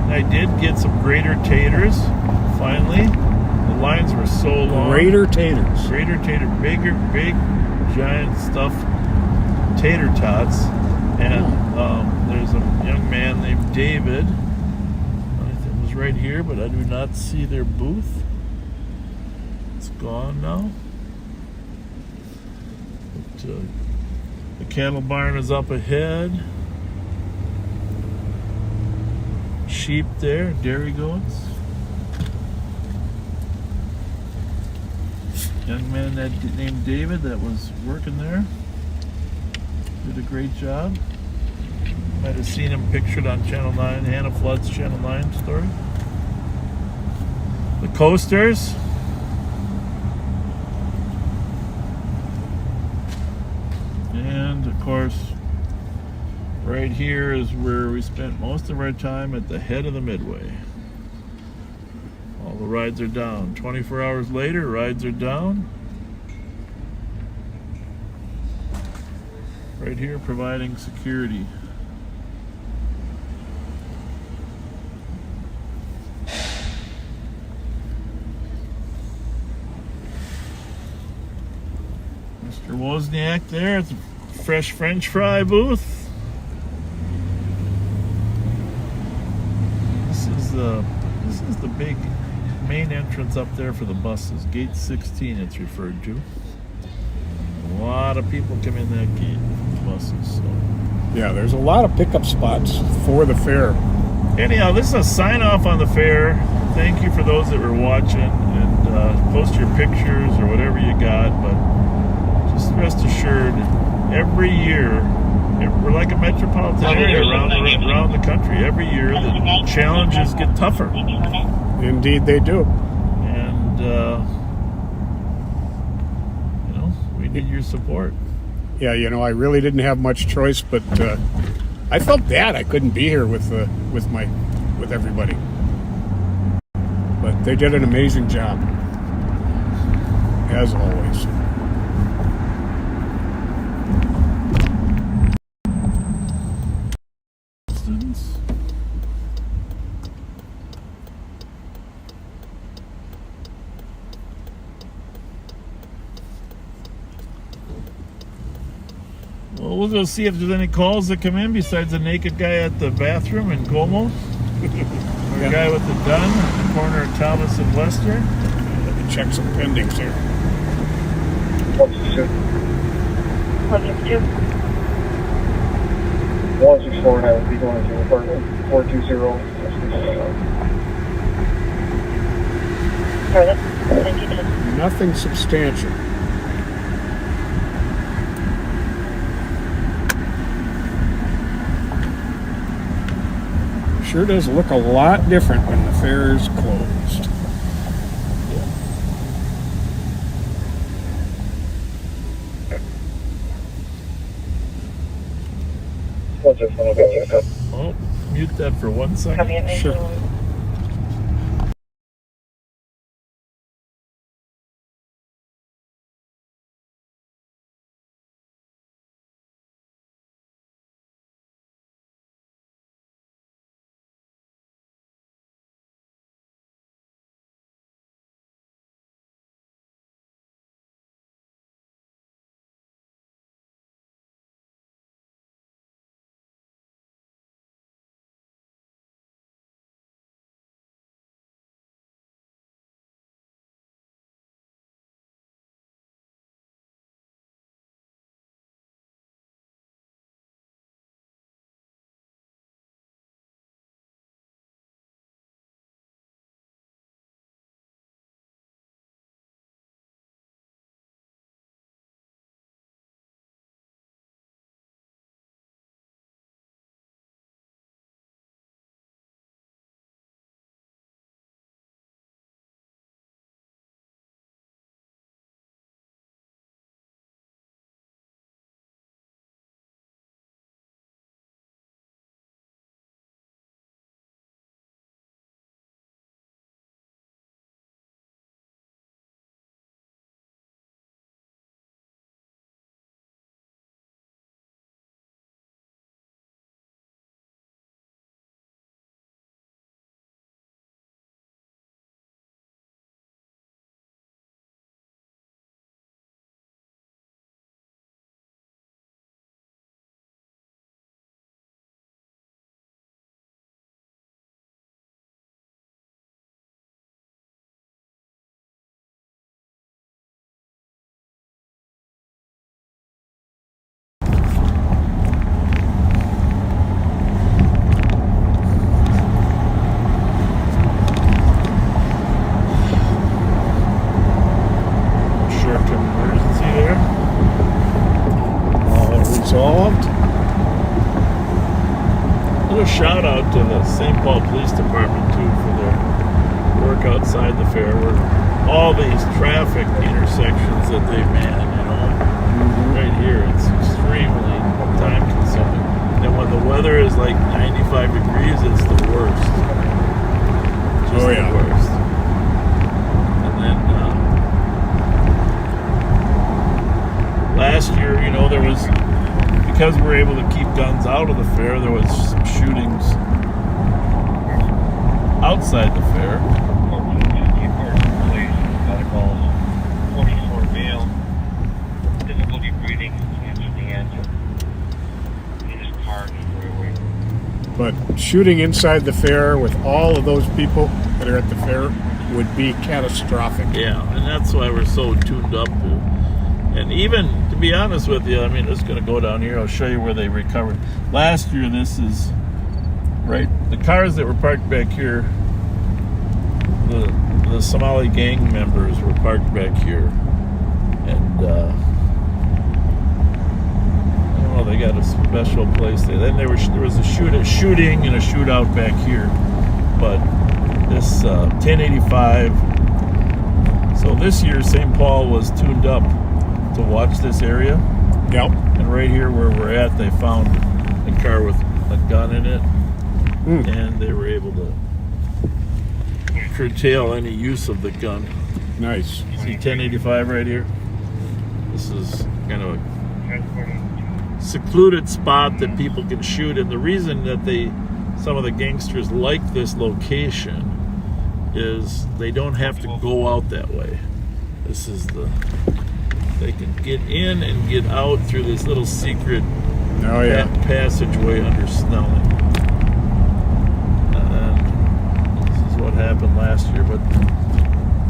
I did get some greater taters, finally. The lines were so long. Greater taters. Greater tater, big, giant stuffed tater tots. And there's a young man named David. It was right here, but I do not see their booth. It's gone now. But, the cattle barn is up ahead. Sheep there, dairy goats. Young man named David that was working there did a great job. Might have seen him pictured on Channel 9, Hannah Flood's Channel 9 story. The coasters. And of course, right here is where we spent most of our time at the head of the Midway. All the rides are down. 24 hours later, rides are down. Right here, providing security. Mr. Wozniak there at the fresh French fry booth. This is the big main entrance up there for the buses. Gate 16 it's referred to. A lot of people come in that gate with buses. So. Yeah, there's a lot of pickup spots for the fair. Anyhow, this is a sign off on the fair. Thank you for those that were watching, and post your pictures or whatever you got. But just rest assured, every year, we're like a metropolitan area around the country. Every year, the challenges get tougher. Indeed, they do. And we need your support. Yeah, I really didn't have much choice, but I felt bad I couldn't be here with everybody. But they did an amazing job, as always. Students. Well, we'll go see if there's any calls that come in besides the naked guy at the bathroom in Como. Or a guy with the gun at the corner of Thomas and Lester. Let me check some pendings here. 162. 162. 164, and I will be going to apartment 420. Thank you. Nothing substantial. Sure does look a lot different when the fair is closed. Oh, mute that for 1 second. Sure. Shout out to the St. Paul Police Department too for their work outside the fair, where all these traffic intersections that they man, right here, it's extremely time consuming. And when the weather is like 95 degrees, it's the worst. Just the worst. And then last year, there was, because we were able to keep guns out of the fair, there was some shootings outside the fair. 44 male, difficulty breathing, hands in the end, in his car, But shooting inside the fair with all of those people that are at the fair would be catastrophic. Yeah, and that's why we're so tuned up. And even to be honest with you, I mean, it's going to go down here. I'll show you where they recovered. Last year, this is right. The cars that were parked back here, the Somali gang members were parked back here, and I don't know. They got a special place there. Then there was a shooting and a shootout back here, but this 1085. So this year, St. Paul was tuned up to watch this area. Yep. And right here where we're at, they found a car with a gun in it, and they were able to curtail any use of the gun. Nice. See 1085 right here? This is kind of a secluded spot that people can shoot, and the reason that some of the gangsters like this location is they don't have to go out that way. This is they can get in and get out through this little secret passageway under Snelling. And this is what happened last year, but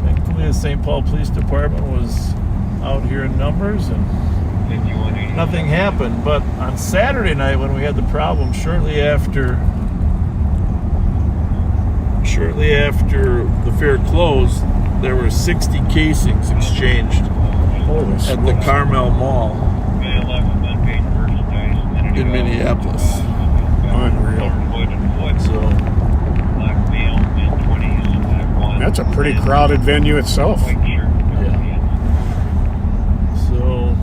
thankfully the St. Paul Police Department was out here in numbers and nothing happened. But on Saturday night when we had the problem, shortly after the fair closed, there were 60 casings exchanged at the Carmel Mall in Minneapolis. Unreal. So that's a pretty crowded venue itself. Yeah. So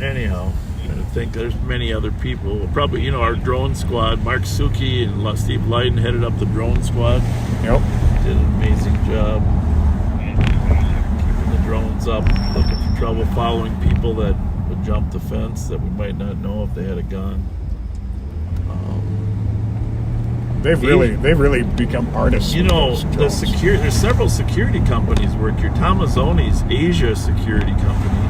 anyhow, I think there's many other people. Probably, our drone squad, Mark Suki and Steve Leiden headed up the drone squad. Yep. Did an amazing job keeping the drones up, looking for trouble, following people that would jump the fence that we might not know if they had a gun. They've really become artists. There's several security companies work here. Tomazoni's Asia Security Company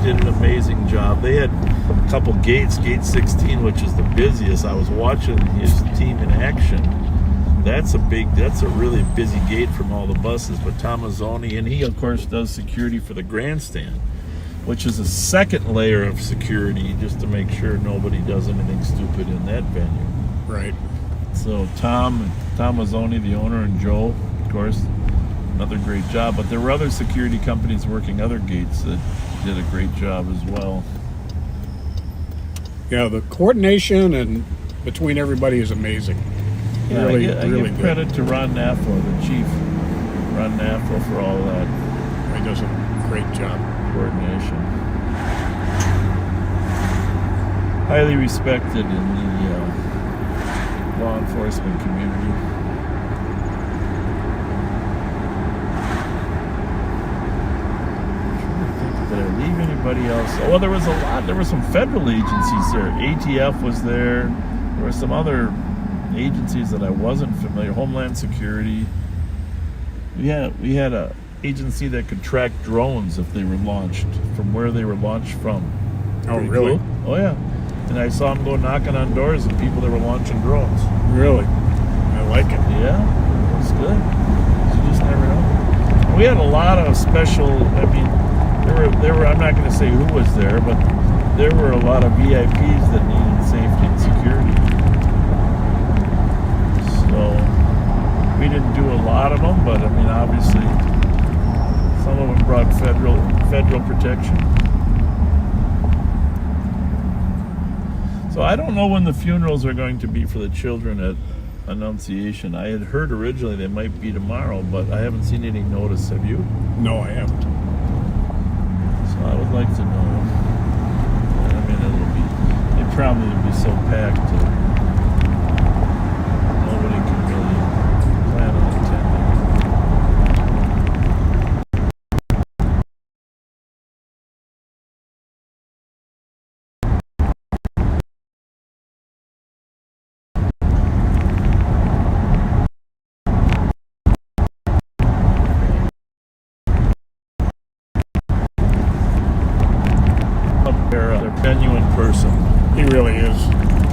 did an amazing job. They had a couple gates, Gate 16, which is the busiest. I was watching his team in action. That's a really busy gate from all the buses. But Tomazoni, and he of course does security for the grandstand, which is a second layer of security just to make sure nobody does anything stupid in that venue. Right. So Tom Mazzoni, the owner, and Joe, of course, another great job. But there were other security companies working other gates that did a great job as well. Yeah, the coordination and between everybody is amazing. Yeah, really, I give credit to Ron Naffo, the chief, Ron Naffo, for all that. He does a great job. Coordination. Highly respected in the law enforcement community. Did I leave anybody else? Oh, there was a lot. There were some federal agencies there. ATF was there. There were some other agencies that I wasn't familiar. Homeland Security. We had a agency that could track drones if they were launched from where they were launched from. Oh, Pretty really? Cool. Oh, yeah. And I saw them go knocking on doors of people that were launching drones. Really? I like it. Yeah, it was good. You just never know. We had a lot of special. I mean, there were. I'm not going to say who was there, but there were a lot of VIPs that needed safety and security. So we didn't do a lot of them, but I mean, obviously, some of them brought federal protection. So I don't know when the funerals are going to be for the children at Annunciation. I had heard originally they might be tomorrow, but I haven't seen any notice. Have you? No, I haven't. So I would like to know. I mean, it'd probably be so packed that nobody can really plan on attending. They're a genuine person. He really is.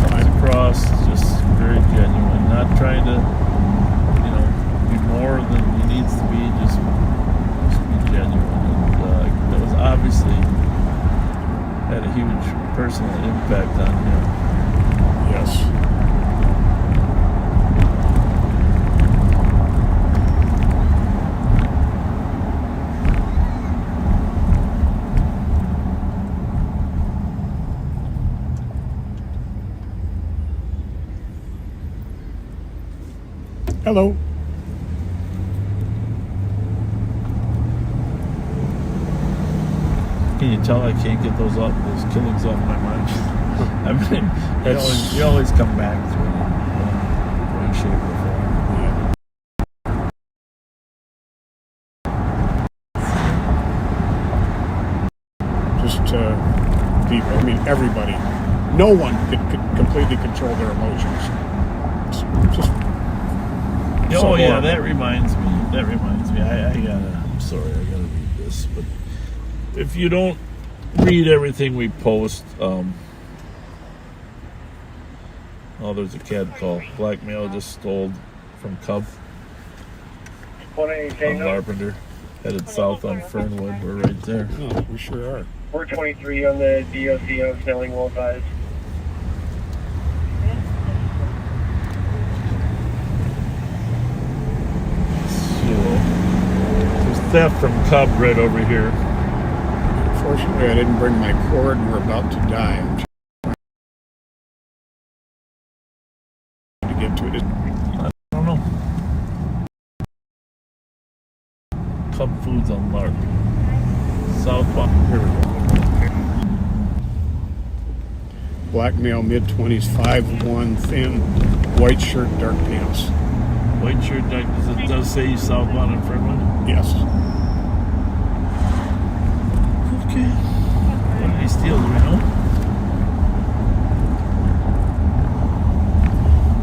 Comes across just very genuine, not trying to, be more than he needs to be. Just be genuine. And, that was obviously had a huge personal impact on him. Yes. Hello. Can you tell I can't get those killings off my mind? I mean, you always come back to it in one shape or form. Just people. I mean, everybody. No one could completely control their emotions. It's just. Oh yeah, that reminds me. I'm sorry, I gotta read this. But if you don't read everything we post, oh, there's a CAD call. Black male just stole from Cub on Larpenter, headed south on Fernwood. We're right there. Oh, we sure are. 423 on the DOC on snelling, will advise. There's theft from Cub right over here. Unfortunately, I didn't bring my cord and we're about to die. I'm trying to get to it. I don't know. Cub Foods on Lark. Southbound. Here we go. Black male, mid-20s, 5'1", thin, white shirt, dark pants. White shirt, dark. It does say he's southbound in Fernwood? Yes. Okay. What did he steal? Do we know?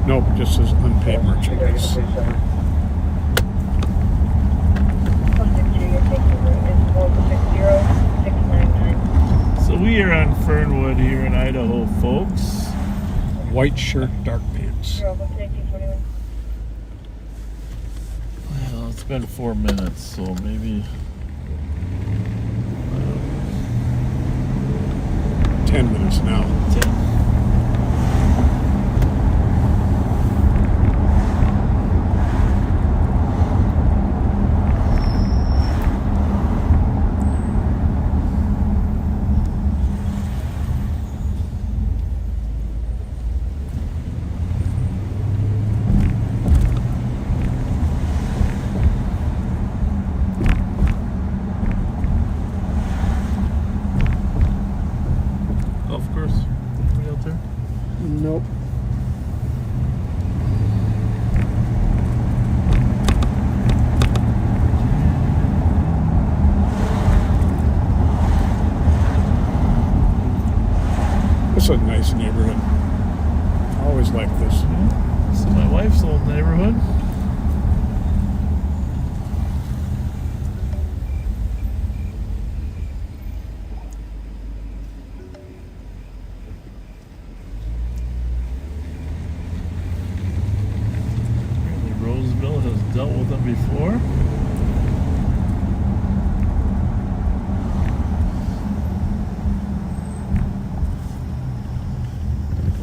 Nope, just says unpaid merchandise. So we are on Fernwood here in Idaho, folks. White shirt, dark pants. Well, it's been 4 minutes, so maybe 10 minutes now. 10. Nope. This is a nice neighborhood. I always like this. This is my wife's old neighborhood. Roseville has dealt with them before.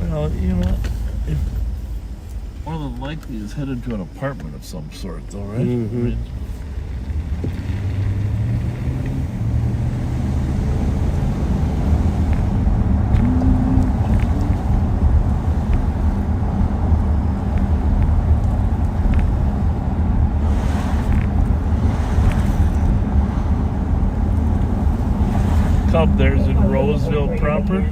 Well, you know, if more than likely is headed to an apartment of some sort, though, right? Mm-hmm. I mean, Cub, there's in Roseville proper.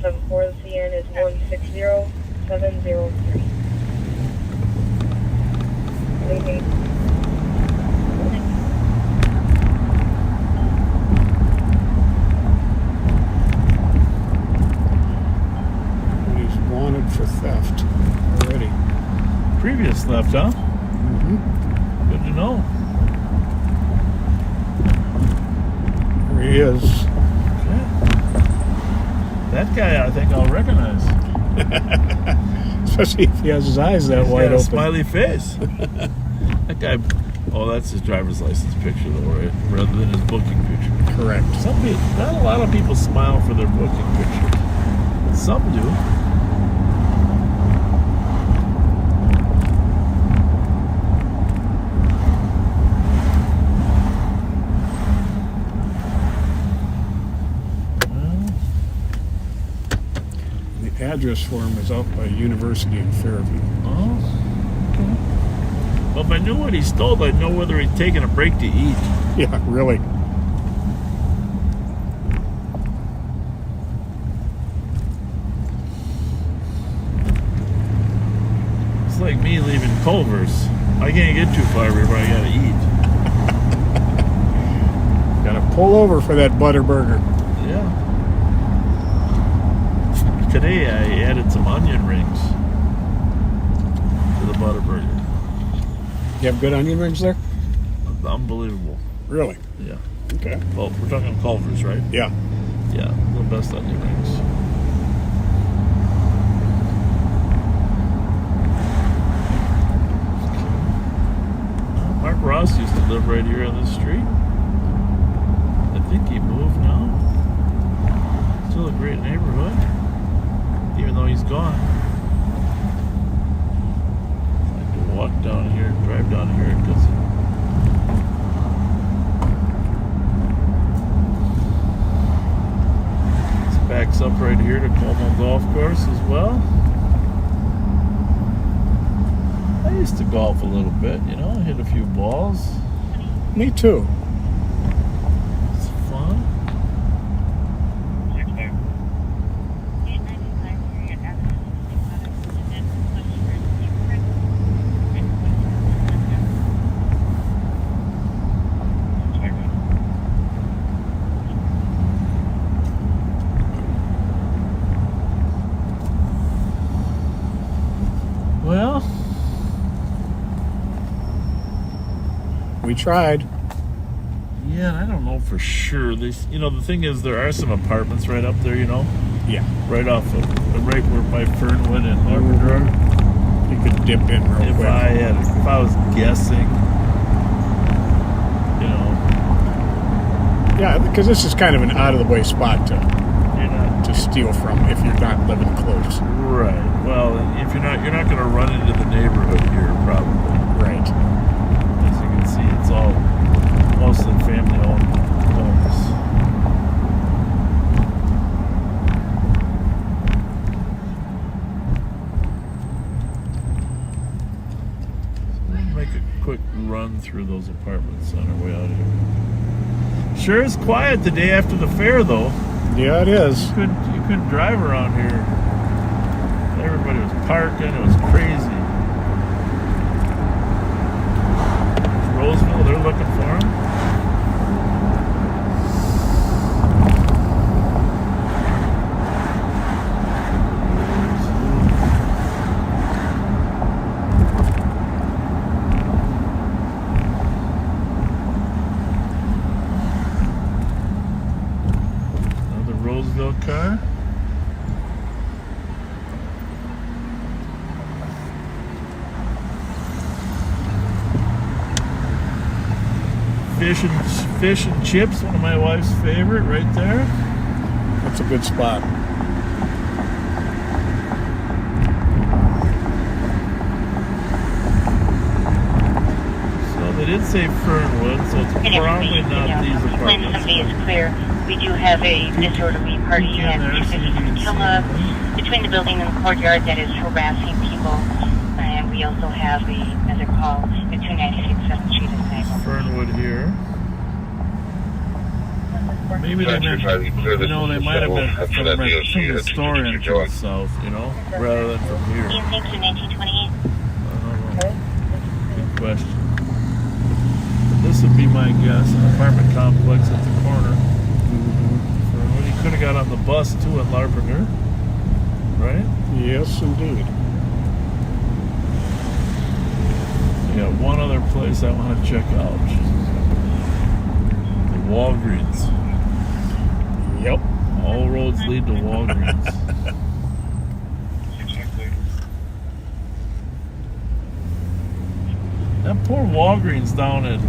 74, the CN is 160703. He's wanted for theft already. Previous theft, huh? Mm-hmm. Good to know. There he is. Okay. That guy, I think I'll recognize. Especially if he has his eyes that He's wide got a open. smiley face. That guy Oh, that's his driver's license picture, though, right? Rather than his booking picture. Correct. Some people, not a lot of people smile for their booking picture. Some do. The address for him is out by University in Fairview. Oh, okay. Well, if I knew what he stole, I'd know whether he'd taken a break to eat. Yeah, really. It's like me leaving Culver's. I can't get too far before I gotta eat. Gotta pull over for that Butterburger. Yeah. Today I added some onion rings to the Butterburger. You have good onion rings there? Unbelievable. Really? Yeah. Okay. Well, we're talking Culver's, right? Yeah. Yeah, the best onion rings. Mark Ross used to live right here on this street. I think he moved now. Still a great neighborhood, even though he's gone. I like to walk down here, drive down here, because it backs up right here to Como Golf Course as well. I used to golf a little bit, you know, hit a few balls. Me too. It's fun. Well, we tried. Yeah, and I don't know for sure. They, you know, the thing is, there are some apartments right up there, you know? Yeah. Right off of, right where by Fernwood and Labrador. You could dip in real quick. If I was guessing, you know. Yeah, because this is kind of an out-of-the-way spot to steal from if you're not living close. Right. Well, if you're not going to run into the neighborhood here, probably. Right. As you can see, it's all mostly family-owned homes. So we'll make a quick run through those apartments on our way out of here. Sure is quiet the day after the fair, though. Yeah, it is. You couldn't drive around here. Everybody was parking. It was crazy. Roseville, they're looking for him. Another Roseville car. Fish and chips, one of my wife's favorite, right there. That's a good spot. So they did say Fernwood, so it's probably not these When apartments. somebody is clear, we do have a disorderly party at 250 Kilma between the building and the courtyard that is harassing people. And we also have another call at 296 7th Street in Niagara. Fernwood here. Maybe they meant, you know, they might have been from the store end to the south, you know, rather than from here. Evening to 1928. I don't know. Good question. But this would be my guess, an apartment complex at the corner. Fernwood. He could have got on the bus too at Labrador, right? Yes, indeed. I got one other place I want to check out. The Walgreens. Yep. All roads lead to Walgreens. That poor Walgreens down at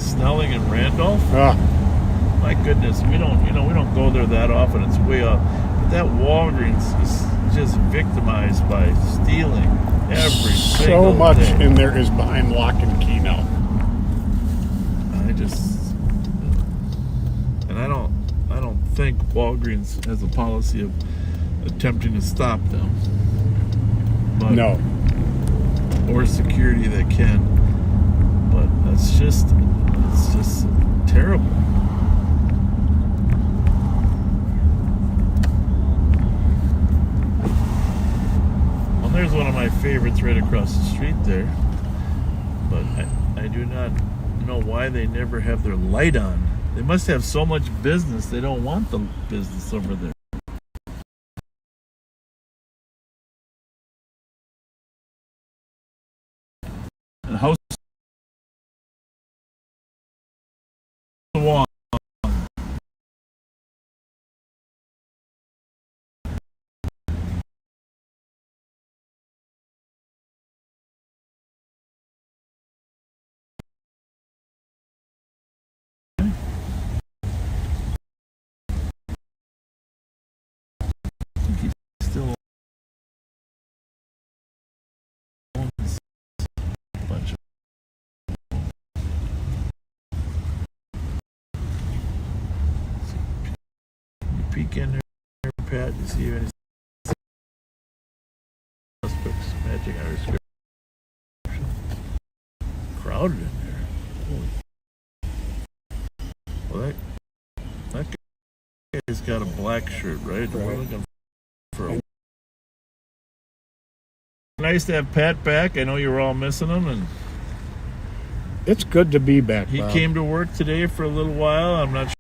Snelling and Randolph. My goodness, we don't go there that often. It's way up. But that Walgreens is just victimized by stealing every single So much day. in there is behind lock and key now. I don't think Walgreens has a policy of attempting to stop them. But, No. Or security that can. But it's just terrible. Well, there's one of my favorites right across the street there. But I do not know why they never have their light on. They must have so much business, they don't want the business over there. And House One. Still owns a bunch of you peek in there, Pat, you see any suspects matching our description. Crowded in there. Holy. Well, that guy's got a black shirt, right? We're looking for a... Nice to have Pat back. I know you were all missing him, and it's good to be back. He Bob. came to work today for a little while. I'm not sure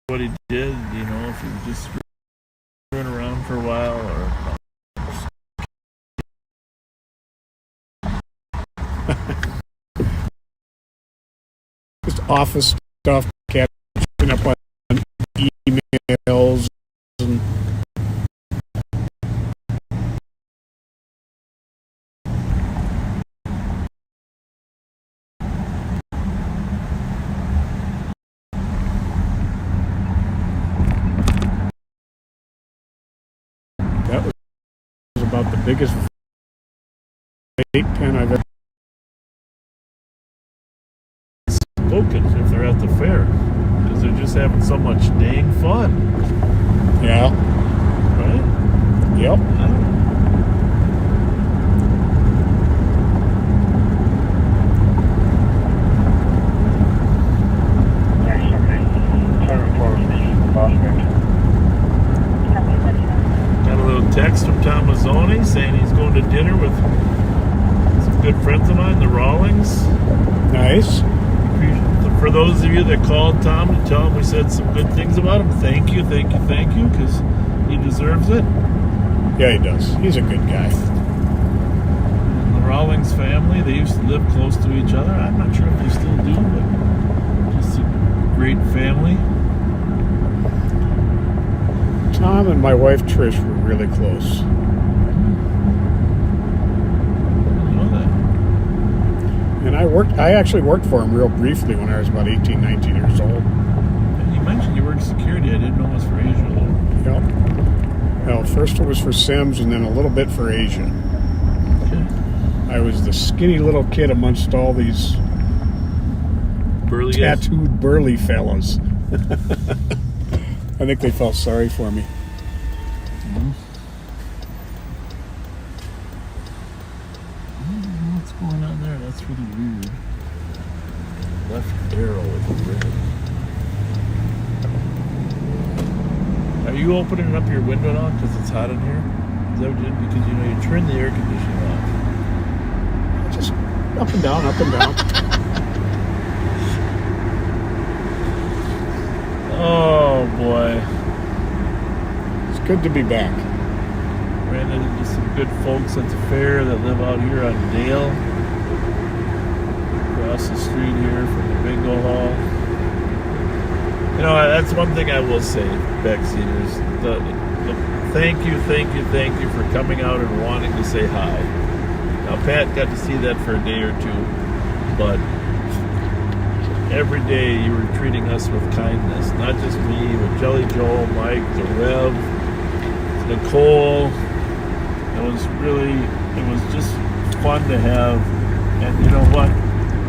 what he did. You know, if he was just screwing around for a while, or just office stuff, catching up on emails and that was about the biggest vape pen I've ever spoken if they're at the fair, because they're just having so much dang fun. Yeah. Right? Yep. I don't know. Got a little text from Tom Mazzoni saying he's going to dinner with some good friends of mine, the Rawlings. Nice. For those of you that called Tom to tell him we said some good things about him, thank you, because he deserves it. Yeah, he does. He's a good guy. And the Rawlings family, they used to live close to each other. I'm not sure if they still do, but just a great family. Tom and my wife Trish were really close. And I actually worked for him real briefly when I was about 18, 19 years old. And you mentioned you worked security. I didn't know it was for Asia though. Yep. Well, first it was for Sims and then a little bit for Asia. Okay. I was the skinny little kid amongst all these burly tattooed burly fellows. I think they felt sorry for me. Mm-hmm. What's going on there? That's really weird. Left arrow with a ribbon. Are you opening up your window now because it's hot in here? Is that what you did? Because you turn the air conditioning off. Just up and down, up and down. Oh boy. It's good to be back. Ran into some good folks at the fair that live out here on Dale. Across the street here from the bingo hall. You know, that's one thing I will say, Bexy, is thank you for coming out and wanting to say hi. Now, Pat got to see that for a day or two, but every day you were treating us with kindness. Not just me, but Jelly Joel, Mike, the Rev, Nicole. It was just fun to have. And you know what?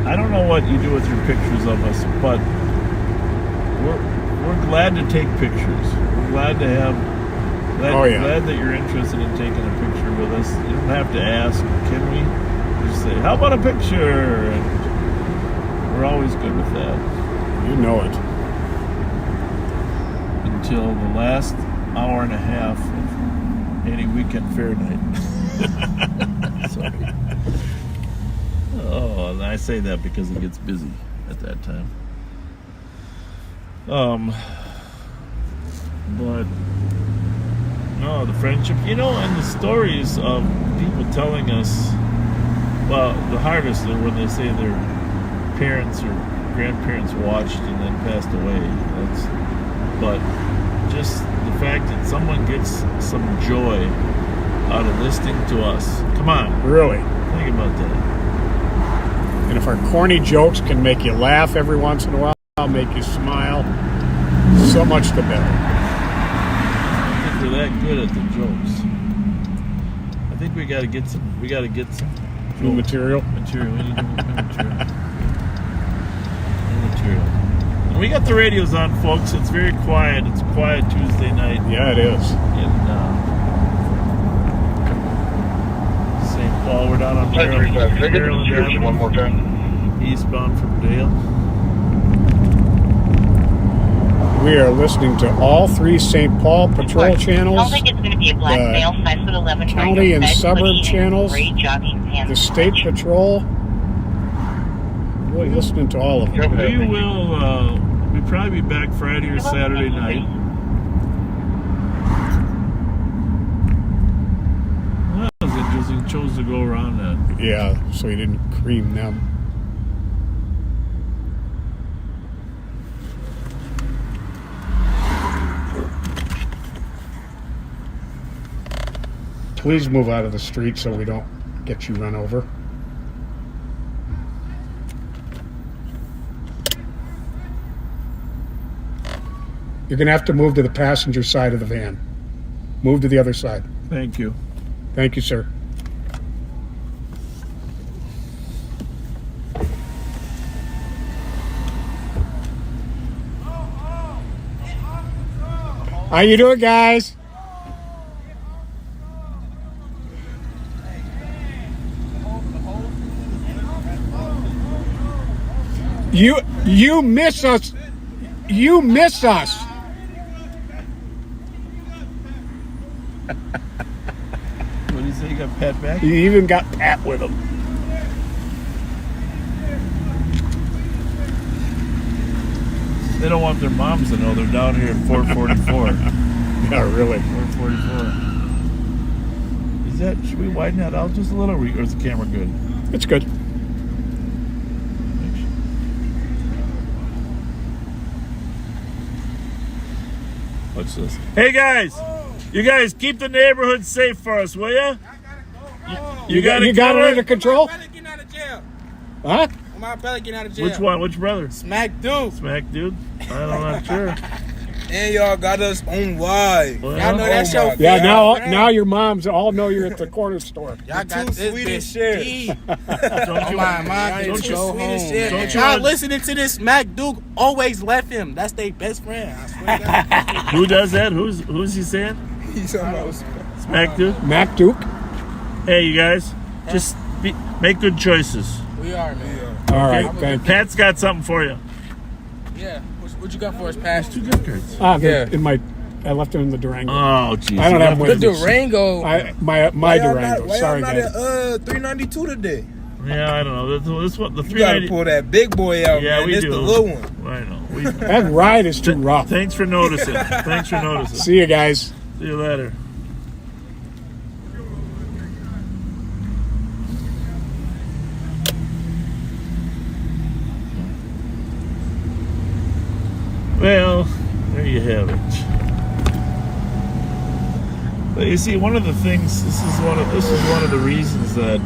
I don't know what you do with your pictures of us, but we're glad to take pictures. We're glad to have. Glad that you're interested in taking a picture with us. You don't have to ask, can we? Just say, how about a picture? And we're always good with that. You know it. Until the last hour and a half of any weekend fair night. Sorry. Oh, and I say that because it gets busy at that time. But no, the friendship, and the stories of people telling us, well, the hardest are when they say their parents or grandparents watched and then passed away. But just the fact that someone gets some joy out of listening to us. Come on. Really? Think about that. And if our corny jokes can make you laugh every once in a while, make you smile, so much the better. I don't think we're that good at the jokes. I think we got to get some new material. We need new material. And we got the radios on, folks. It's very quiet. It's a quiet Tuesday night. Yeah, it is. In St. Paul, we're down on Maryland Avenue, one more time. eastbound from Dale. We are listening to all 3 St. Paul patrol channels, Sounds like it's going to be a black male, 5'11", county and suburb channels, the state patrol. Really listening to all of them. We'll probably be back Friday or Saturday night. Well, that was interesting. Chose to go around that. Yeah, so he didn't cream them. Please move out of the street so we don't get you run over. You're going to have to move to the passenger side of the van. Move to the other side. Thank you. Thank you, sir. How you doing, guys? You miss us. You miss us. What did he say? You got Pat back? You even got Pat with him. They don't want their moms to know they're down here at 444. Yeah, really. 444. Should we widen that out just a little, or is the camera good? It's good. What's this? Hey guys, you guys keep the neighborhood safe for us, will ya? You got it under control? I'm getting out of jail. Huh? I'm about to get out of jail. Which one? Which brother? Smack Dude. Smack Dude? I'm not sure. And y'all got us on wide. Well, y'all know that's your yeah. Now your moms all know you're at the corner store. Y'all got this sweet as shit. Don't you Go home. Y'all listening to this Smack Duke always left him. That's their best friend. I swear to God. Who does that? Who's he saying? He's talking about Smack Duke? Mac Duke. Hey, you guys, just make good choices. We are, man. All right, thank you. Pat's got something for you. Yeah. What you got for us, Pat? 2 gift cards. I left them in the Durango. Oh, jeez. I don't have one. The Durango. My Durango. Sorry, y'all guys. not at 392 today? Yeah, I don't know. This one, the You 390. gotta pull that big boy out, Yeah, man. we This do. the little one. I know. That ride is too rough. Thanks for noticing. Thanks for noticing. See you guys. See you later. Well, there you have it. But you see, one of the things, this is one of the reasons that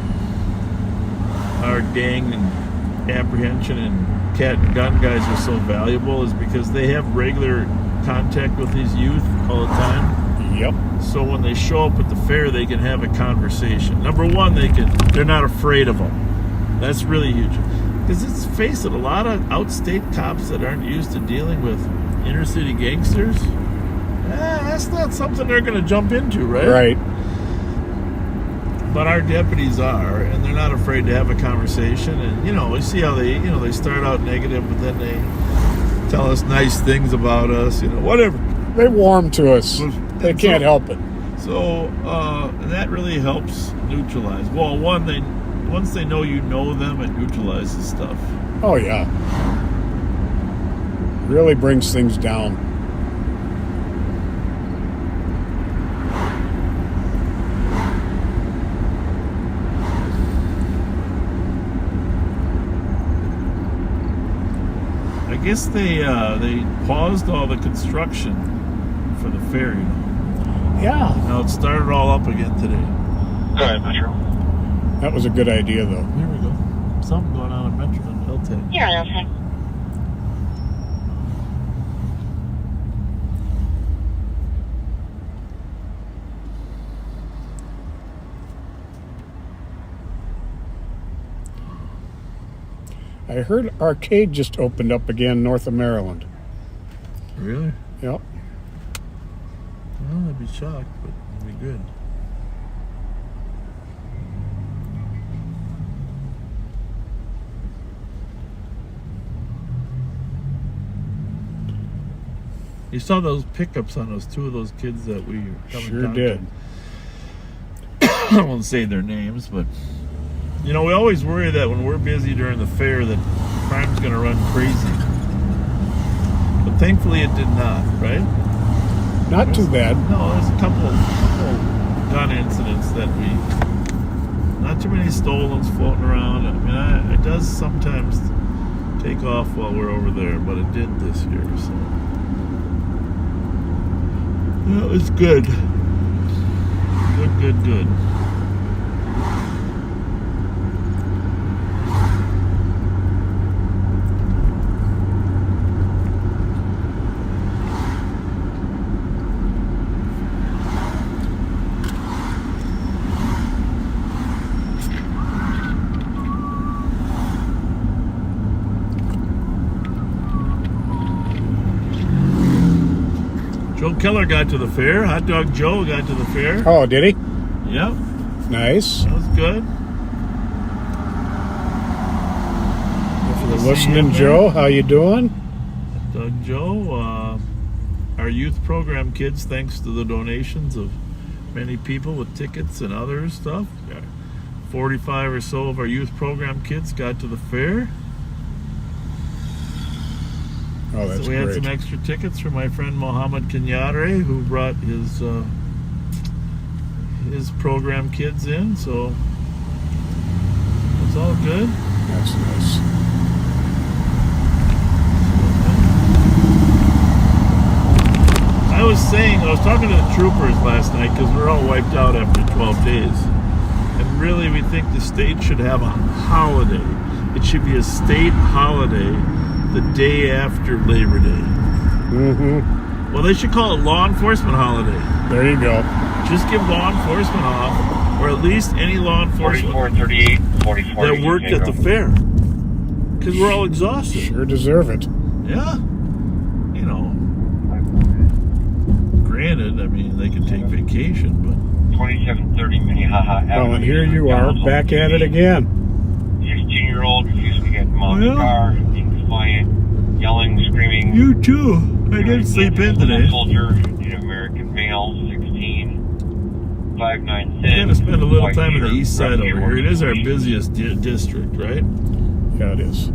our gang and apprehension and cat and gun guys are so valuable is because they have regular contact with these youth all the time. Yep. So when they show up at the fair, they can have a conversation. Number one, they're not afraid of them. That's really huge. Because let's face it, a lot of outstate cops that aren't used to dealing with inner city gangsters, that's not something they're going to jump into, right? Right. But our deputies are, and they're not afraid to have a conversation. And we see how they start out negative, but then they tell us nice things about us, whatever. They warm to us. They can't help it. So that really helps neutralize. Well, once they know you know them, it neutralizes stuff. Oh yeah. Really brings things down. I guess they paused all the construction for the fair, Yeah. Now it started all up again today. Go ahead, Metro. That was a good idea, though. Here we go. Something going on in Metro and LTAG. You're on LTAG. I heard Arcade just opened up again north of Maryland. Really? Yep. Well, I'd be shocked, but it'd be good. You saw those pickups on those two of those kids that we coming Sure down did. to. I won't say their names, but we always worry that when we're busy during the fair that crime's going to run crazy. But thankfully it did not, right? Not too bad. No, there's a couple gun incidents that not too many stolens floating around. I mean, it does sometimes take off while we're over there, but it did this year, so. That was good. Good. Joe Keller got to the fair. Hot Dog Joe got to the fair. Oh, did he? Yep. Nice. That was good. If you're listening, Joe, how you doing? Hot Dog Joe. Our youth program kids, thanks to the donations of many people with tickets and other stuff. 45 or so of our youth program kids got to the fair. Oh, that's so we had great. some extra tickets from my friend Mohammed Kenyadre, who brought his program kids in, so it's all good. That's nice. I was talking to the troopers last night because we're all wiped out after 12 days. And really, we think the state should have a holiday. It should be a state holiday the day after Labor Day. Mm-hmm. Well, they should call it law enforcement holiday. There you go. Just give law enforcement off, or at least any law enforcement 4438, 44. that worked at the fair. Because we're all exhausted. Sure deserve it. Yeah. Granted, I mean, they can take vacation, but 2730 Minnehaha Avenue. Well, and here you are, back at it again. 16-year-old refused to get him out of the car, being defiant, yelling, screaming. You too. I didn't sleep in today. Soldier, Native American male, 16, 5'9" thin. We're going to spend a little white time in the shirt, east side red over here. It is our shirt. busiest district, right? Yeah, it is.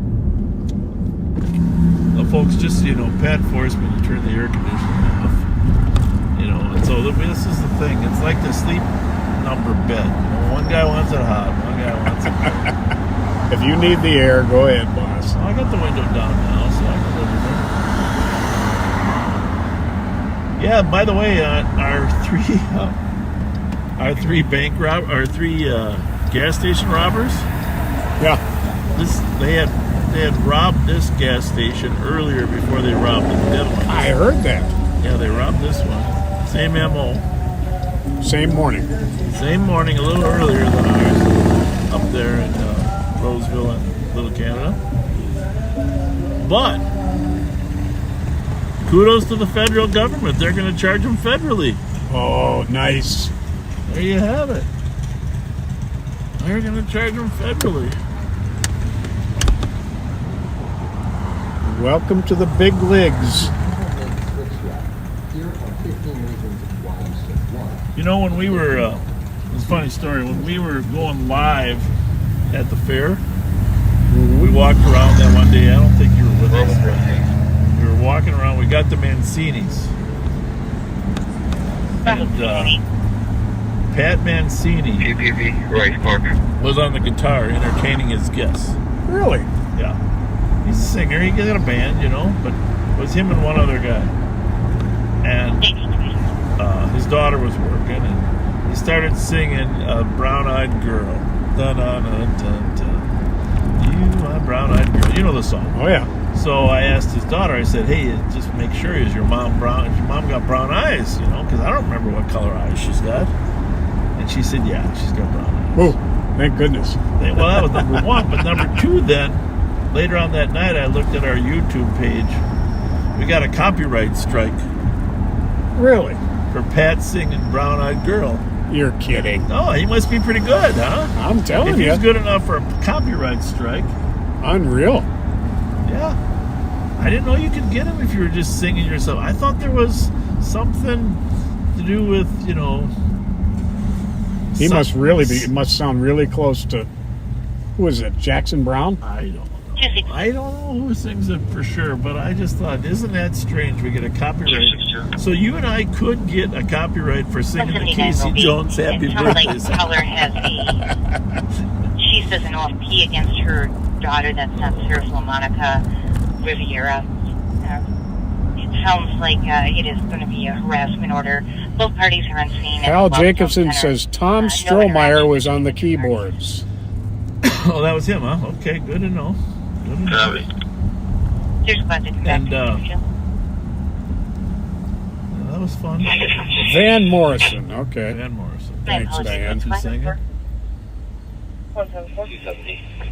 Well, folks, just so you know, Pat forced me to turn the air conditioning off. And so this is the thing. It's like the sleep number bed. One guy wants it hot, one guy wants it cold. If you need the air, go ahead, boss. I got the window down now, so I can live with it. Yeah, by the way, our three gas station robbers, Yeah. They had robbed this gas station earlier before they robbed the dead one. I heard that. Yeah, they robbed this one. Same MO. Same morning. Same morning, a little earlier than ours, up there in Roseville and Little Canada. But kudos to the federal government. They're going to charge them federally. Oh, nice. There you have it. They're going to charge them federally. Welcome to the big leagues. You know, when we were, it's a funny story, when we were going live at the fair, we walked around that one day. I don't think you were with us. We were walking around. We got the Mancinis. And Pat Mancini was on the guitar entertaining his guests. Really? Yeah. He's a singer. He got a band, you know, but it was him and one other guy. And his daughter was working, and he started singing Brown-Eyed Girl. Dun-dun-dun-dun-dun. You, my brown-eyed girl. You know the song. Oh, yeah. So I asked his daughter, I said, hey, just make sure, is your mom brown? If your mom got brown eyes, you know, because I don't remember what color eyes she's got. And she said, yeah, she's got brown eyes. Oh, thank goodness. Well, that was number one. But number two then, later on that night, I looked at our YouTube page. We got a copyright strike. Really? For Pat singing Brown-Eyed Girl. You're kidding. Oh, he must be pretty good, huh? I'm telling you. If he's good enough for a copyright strike. Unreal. Yeah. I didn't know you could get him if you were just singing yourself. I thought there was something to do with, you know... He must really be, it must sound really close to, who is it, Jackson Brown? I don't know. I don't know who sings it for sure, but I just thought, isn't that strange? We get a copyright. So you and I could get a copyright for singing the Casey Jones Happy Birthday song. Color has she says an OFP against her daughter that's not Sarah Monica Riviera. It sounds like it is going to be a harassment order. Both parties are on scene. Hal Jacobson says Tom Strohmeyer was on the keyboards. Oh, that was him, huh? Okay, good to know. Good to know. And that was fun. Van Morrison, okay. Van Morrison. Thanks, Diane. Who's singing? 174.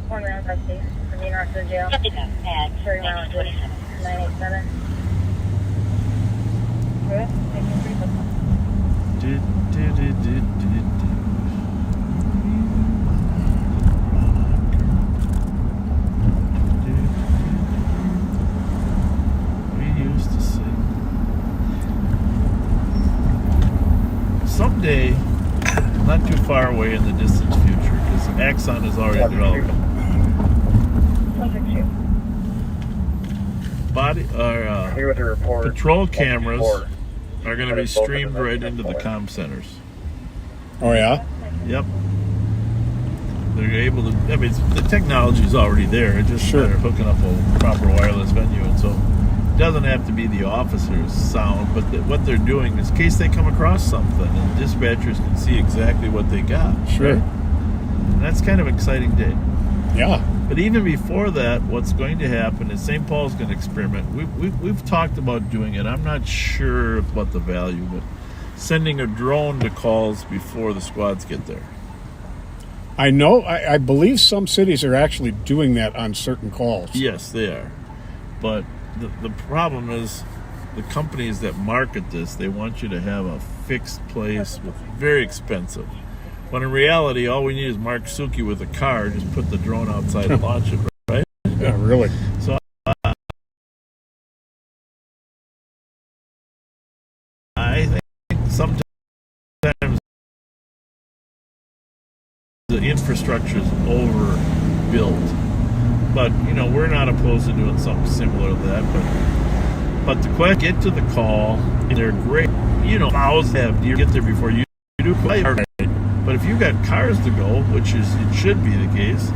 One round by state from the Rockford Jail. 30 round 987. Good. Thank you. We used to sing. Someday, not too far away in the distant future, because Axon is already developed. Patrol cameras are going to be streamed right into the comm centers. Oh, yeah? Yep. They're able to, I mean, the technology is already there. It's just matter of hooking up a proper wireless venue. And so it doesn't have to be the officer's sound, but what they're doing is in case they come across something, and dispatchers can see exactly what they got. Sure. Right? And that's kind of an exciting day. Yeah. But even before that, what's going to happen is St. Paul's going to experiment. We've talked about doing it. I'm not sure about the value, but sending a drone to calls before the squads get there. I know. I believe some cities are actually doing that on certain calls. Yes, they are. But the problem is the companies that market this, they want you to have a fixed place with very expensive. When in reality, all we need is Mark Suki with a car. Just put the drone outside and launch it, right? Yeah, really. So I think sometimes the infrastructure is overbuilt. But, you know, we're not opposed to doing something similar to that. But to get to the call, they're great. You know, owls have deer get there before you do play. But if you've got cars to go, which it should be the case,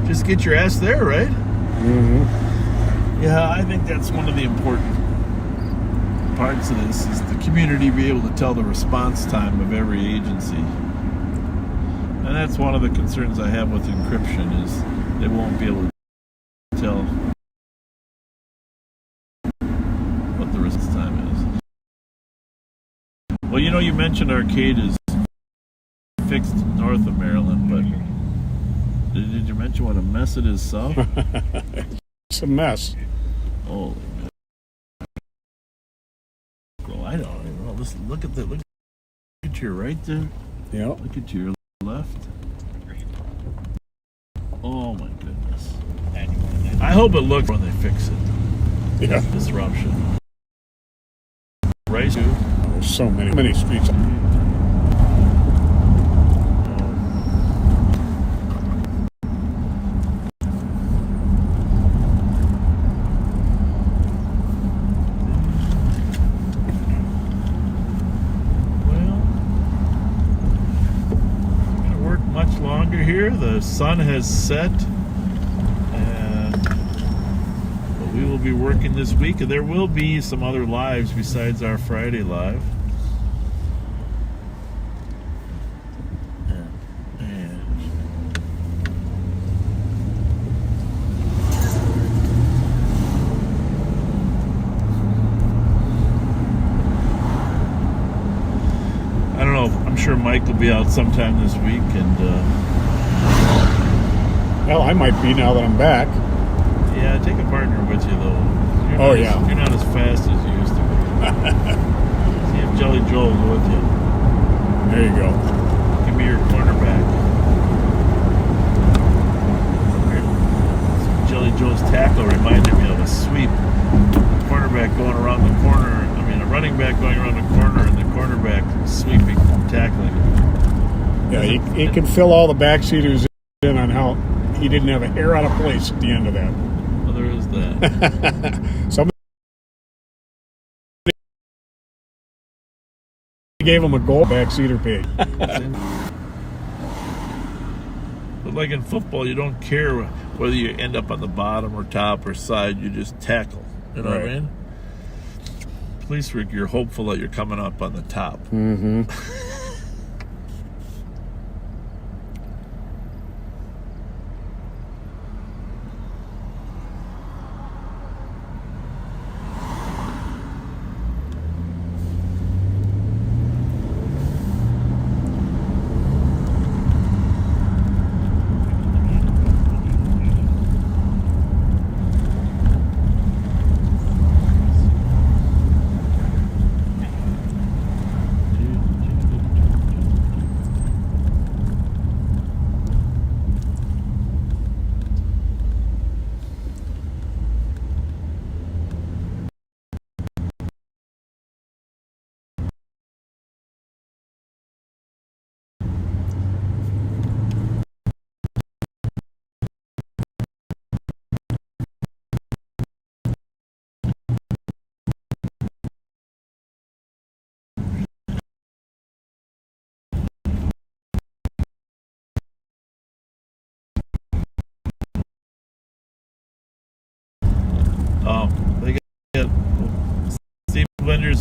just get your ass there, right? Mm-hmm. Yeah, I think that's one of the important parts of this is the community be able to tell the response time of every agency. And that's one of the concerns I have with encryption is they won't be able to tell what the response time is. Well, you know, you mentioned arcade is fixed north of Maryland, but did you mention what a mess it is south? It's a mess. Holy man. Well, I don't even know. Listen, look at your right there. Yeah. Look at your left. Oh my goodness. I hope it looks when they fix it. Yeah. Disruption. Right. There's so many streets. Here the sun has set, but we will be working this week, and there will be some other lives besides our Friday live. I don't know, I'm sure Mike will be out sometime this week, and well, I might be now that I'm back. Yeah, take a partner with you, though. You're not as fast as you used to be. See if Jelly Joel will go with you. There you go. Give me your cornerback. Jelly Joel's tackle reminded me of a sweep. Cornerback going around the corner. I mean, a running back going around the corner, and the cornerback sweeping, tackling. Yeah, he can fill all the backseaters in on how he didn't have a hair out of place at the end of that. Well, there is that. Somebody gave him a goal backseater page. But like in football, you don't care whether you end up on the bottom or top or side. You just tackle. You know what I mean? Police work, you're hopeful that you're coming up on the top. Mm-hmm. They got Steve Blenders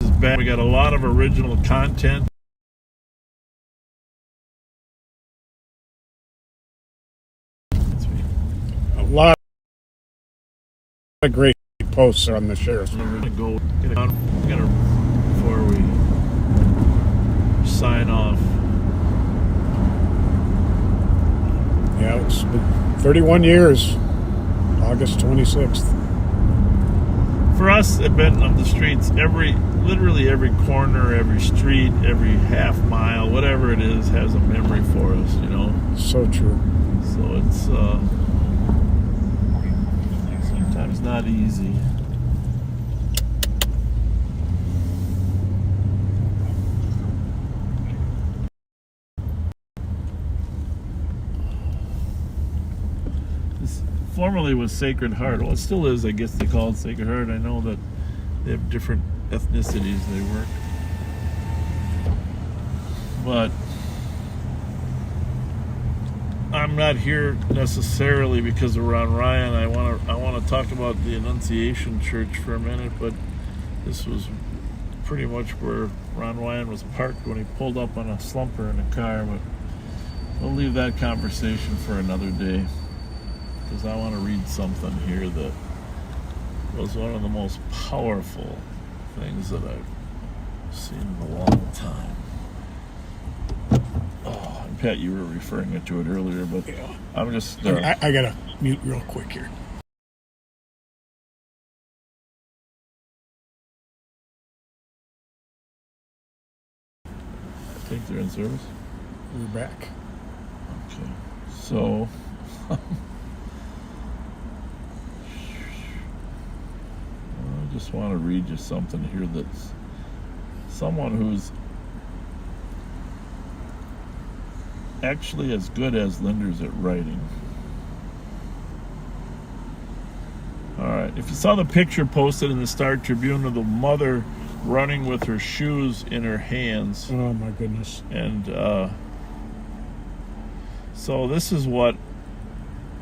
is back. We got a lot of original content. A lot of great posts on the sheriff's. We're going to go before we sign off. Yeah, it's been 31 years. August 26th. For us, it's been on the streets, literally every corner, every street, every half mile, whatever it is, has a memory for us, you know. So true. So it's sometimes not easy. Formerly was Sacred Heart. Well, it still is. I guess they call it Sacred Heart. I know that they have different ethnicities they work. But I'm not here necessarily because of Ron Ryan. I want to talk about the Annunciation Church for a minute, but this was pretty much where Ron Ryan was parked when he pulled up on a slumper in a car, but we'll leave that conversation for another day, because I want to read something here that was one of the most powerful things that I've seen in a long time. Oh, and Pat, you were referring to it earlier, but Yeah. I'm just... I gotta mute real quick here. I think they're in service. We're back. Okay, so... I just want to read you something here that's someone who's actually as good as Linder's at writing. All right, if you saw the picture posted in the Star Tribune of the mother running with her shoes in her hands. Oh my goodness. And so this is what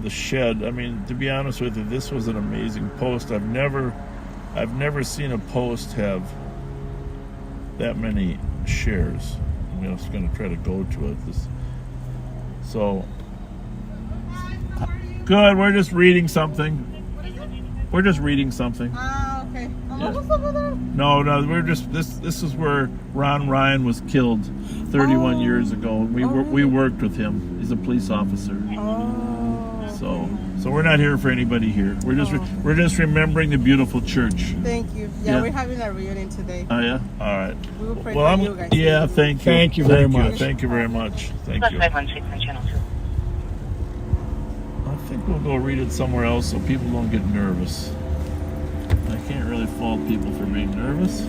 the shed, I mean, to be honest with you, this was an amazing post. I've never seen a post have that many shares. I'm just going to try to go to it. So, good, we're just reading something. We're just reading something. Okay. Yeah. No, we're just, this is where Ron Ryan was killed 31 years ago. We worked with him. He's a police officer. So we're not here for anybody here. We're just remembering the beautiful church. Thank you. Yeah, we're having a reunion today. Oh yeah. All right. We will pray for you guys. Yeah. Thank you. Thank you very much. Thank you very much. Thank you. 516 on channel 2. I think we'll go read it somewhere else so people don't get nervous. I can't really fault people for being nervous,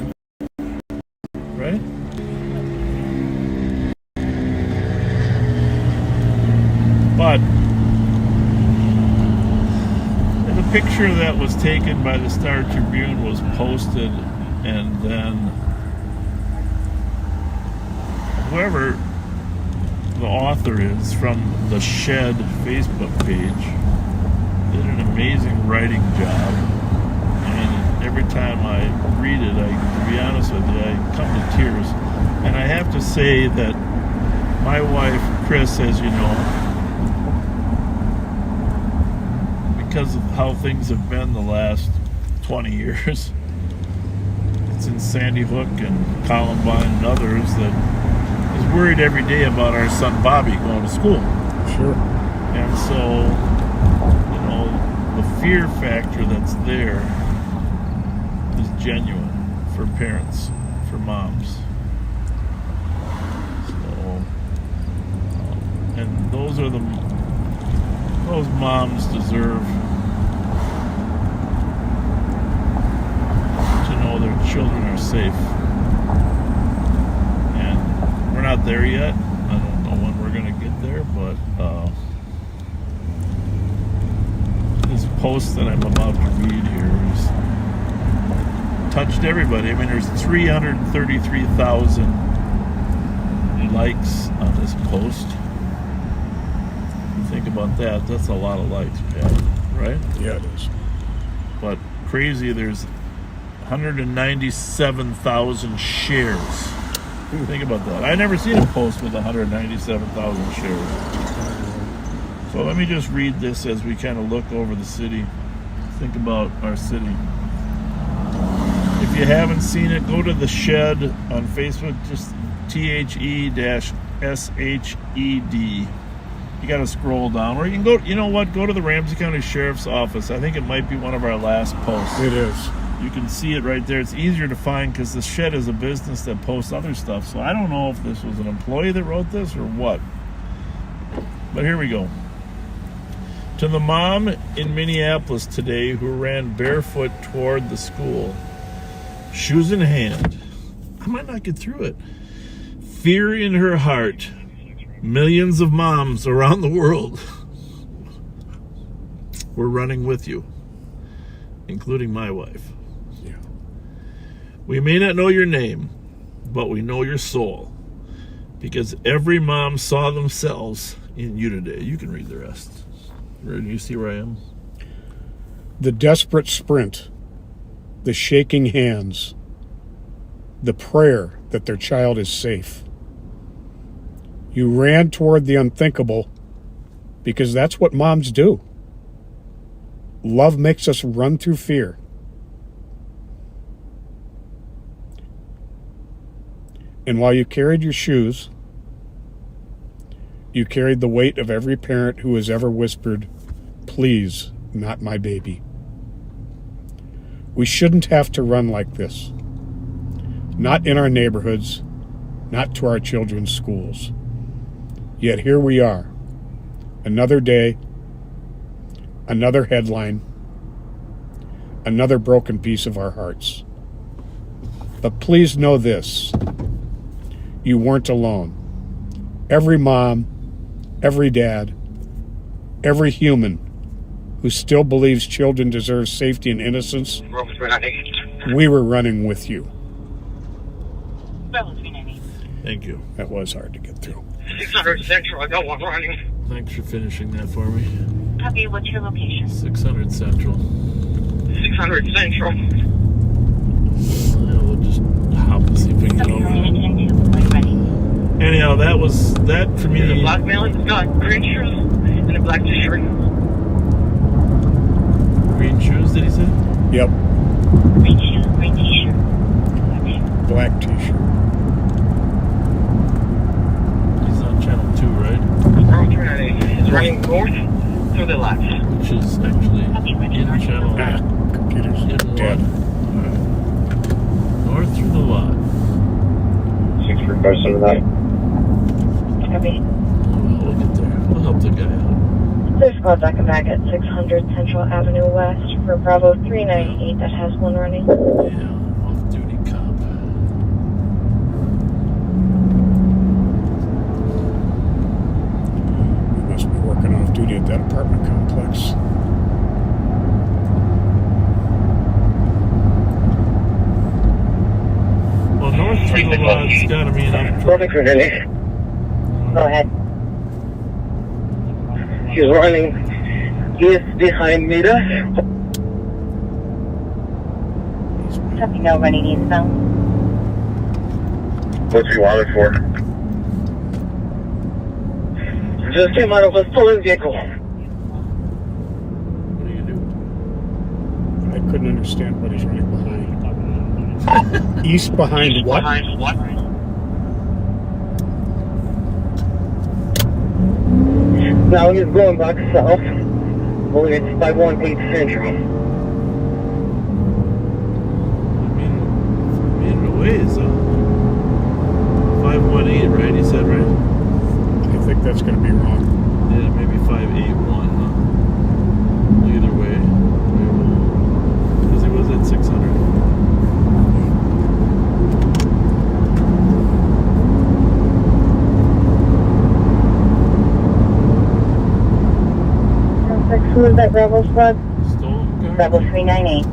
right? But the picture that was taken by the Star Tribune was posted, and then whoever the author is from the Shed Facebook page did an amazing writing job. And every time I read it, to be honest with you, I come to tears. And I have to say that my wife, Chris, as you know, because of how things have been the last 20 years, it's in Sandy Hook and Columbine and others, that is worried every day about our son Bobby going to school. Sure. And so, you know, the fear factor that's there is genuine for parents, for moms. So, and those moms deserve to know their children are safe. And we're not there yet. I don't know when we're going to get there, but this post that I'm about to read here has touched everybody. I mean, there's 333,000 likes on this post. Think about that. That's a lot of likes, Pat, right? Yeah, it is. But crazy, there's 197,000 shares. Think about that. I never seen a post with 197,000 shares. So let me just read this as we kind of look over the city. Think about our city. If you haven't seen it, go to the Shed on Facebook, just THE-SHED. You got to scroll down, or you can go, you know what, go to the Ramsey County Sheriff's Office. I think it might be one of our last posts. It is. You can see it right there. It's easier to find because the Shed is a business that posts other stuff. So I don't know if this was an employee that wrote this or what. But here we go. To the mom in Minneapolis today who ran barefoot toward the school, shoes in hand. I might not get through it. Fear in her heart. Millions of moms around the world were running with you, including my wife. Yeah. We may not know your name, but we know your soul, because every mom saw themselves in you today. You can read the rest. You see where I am? The desperate sprint, the shaking hands, the prayer that their child is safe. You ran toward the unthinkable because that's what moms do. Love makes us run through fear. And while you carried your shoes, you carried the weight of every parent who has ever whispered, "Please, not my baby." We shouldn't have to run like this. Not in our neighborhoods, not to our children's schools. Yet here we are. Another day, another headline, another broken piece of our hearts. But please know this. You weren't alone. Every mom, every dad, every human who still believes children deserve safety and innocence, we were running with you. Thank you. That was hard to get through. 600 Central, I got one running. Thanks for finishing that for me. Copy, what's your location? 600 Central. 600 Central. Yeah, we'll just hop and see if we can get over. Anyhow, that was that for me. The black male has got green shoes and a black t-shirt. Green shoes, did he say? Yep. Green shoes, green t-shirt. Black t-shirt. He's on channel 2, right? Road 298 is running north through the lights. Which is actually in channel. Computer's dead. Alright. North through the lot. 63579. Copy. We'll get there. We'll help the guy out. There's squad back and back at 600 Central Avenue West for Bravo 398 that has one running. Yeah, off-duty cop. We must be working off duty at that apartment complex. Well, north through the lot's gotta mean up. Go ahead. He's running east behind meters. Copy, no running eastbound. What's he wanted for? Just came out of a stolen vehicle. What do you do? I couldn't understand what he's running behind. East behind what? Behind what? Now he's going back south. Well, it's 518 Central. I mean a ways, 518, right? He said, right? I think that's going to be wrong. Yeah, maybe 581, huh? Either way. Because he was at 600. Who is that Bravo squad? Stolen car? Bravo 398.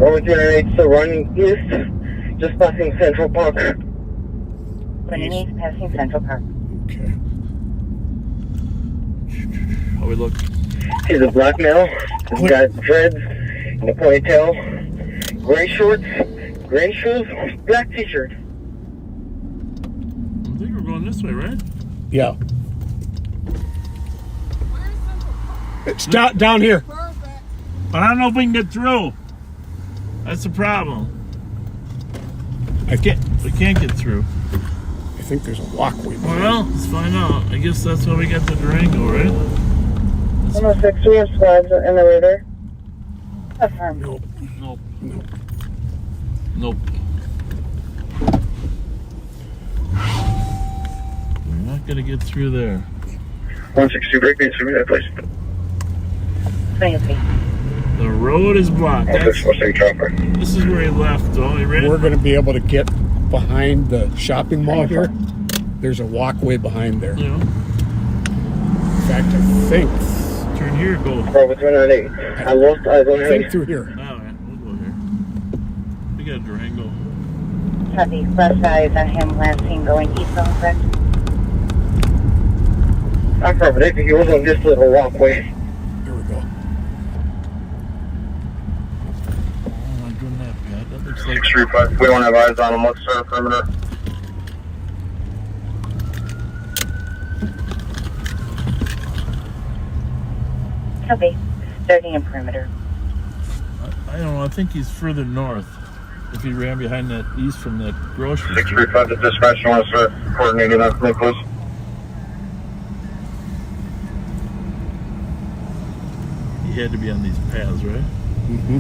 Over 298 still running east, just passing Central Park. Running east, passing Central Park. Okay. How we look? He's a black male. He's got dreads and a ponytail, gray shorts, gray shoes, black t-shirt. I think we're going this way, right? Yeah. It's down here. But I don't know if we can get through. That's the problem. We can't get through. I think there's a walkway. Well, let's find out. I guess that's why we got the Durango, right? 106, we have squads in the river. Affirm. Nope. Nope. Nope. Nope. We're not gonna get through there. 162, break me through that place. 23. The road is blocked. This is where he left, though. You ready? We're going to be able to get behind the shopping mall here. There's a walkway behind there. Yeah. In fact, I think. Turn here, go. Bravo 298. I lost eyes on him. Think through here. Alright, we'll go here. We got Durango. Copy, left eyes on him, last seen going eastbound, correct? Back Affirmative. He was on this little walkway. Here we go. Oh, I'm doing that, Pat. That looks like 635. We don't have eyes on him. Let's start a perimeter. Copy. Starting a perimeter. I don't know. I think he's further north. If he ran behind that east from that grocery store. 635 to dispatch. You want to start coordinating that for me, please? He had to be on these paths, right? Mm-hmm.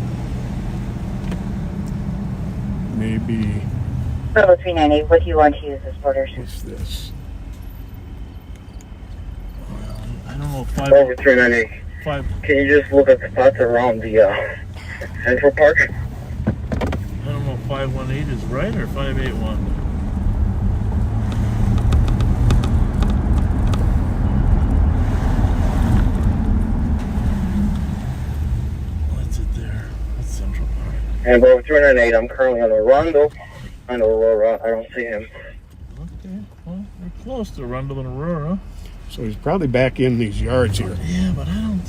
Maybe. Bravo 398, what do you want to use as borders? What's this? Well, I don't know. 5. Over 398. Can you just look at the spots around the Central Park? I don't know if 518 is right or 581. What's it there? That's Central Park. And over 308, I'm currently on the Rondo. I know Aurora. I don't see him. Okay, well, we're close to Rundle and Aurora. So he's probably back in these yards here. Yeah, but I don't.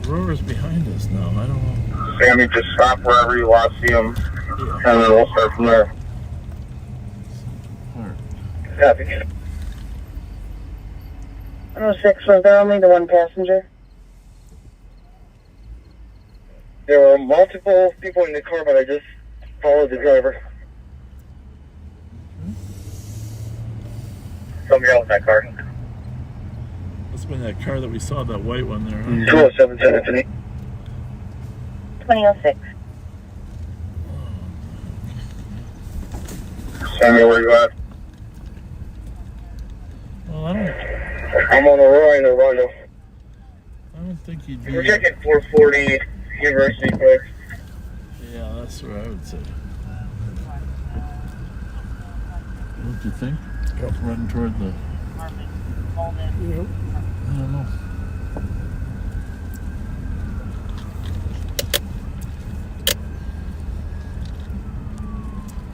Aurora's behind us now. I don't know. Sammy, just stop wherever you want to see him, Yeah. and then we'll start from there. Park. Copy. 106, was there only the one passenger? There were multiple people in the car, but I just followed the driver. Somebody else in that car. Must have been that car that we saw, that white one there. Huh? 207 Anthony. 2006. Sammy, where you at? Well, I don't. I'm on Aurora and Rondo. I don't think he'd be. We're checking 440 University quick. Yeah, that's what I would say. What do you think? Yep. Running toward the. Yep. I don't know.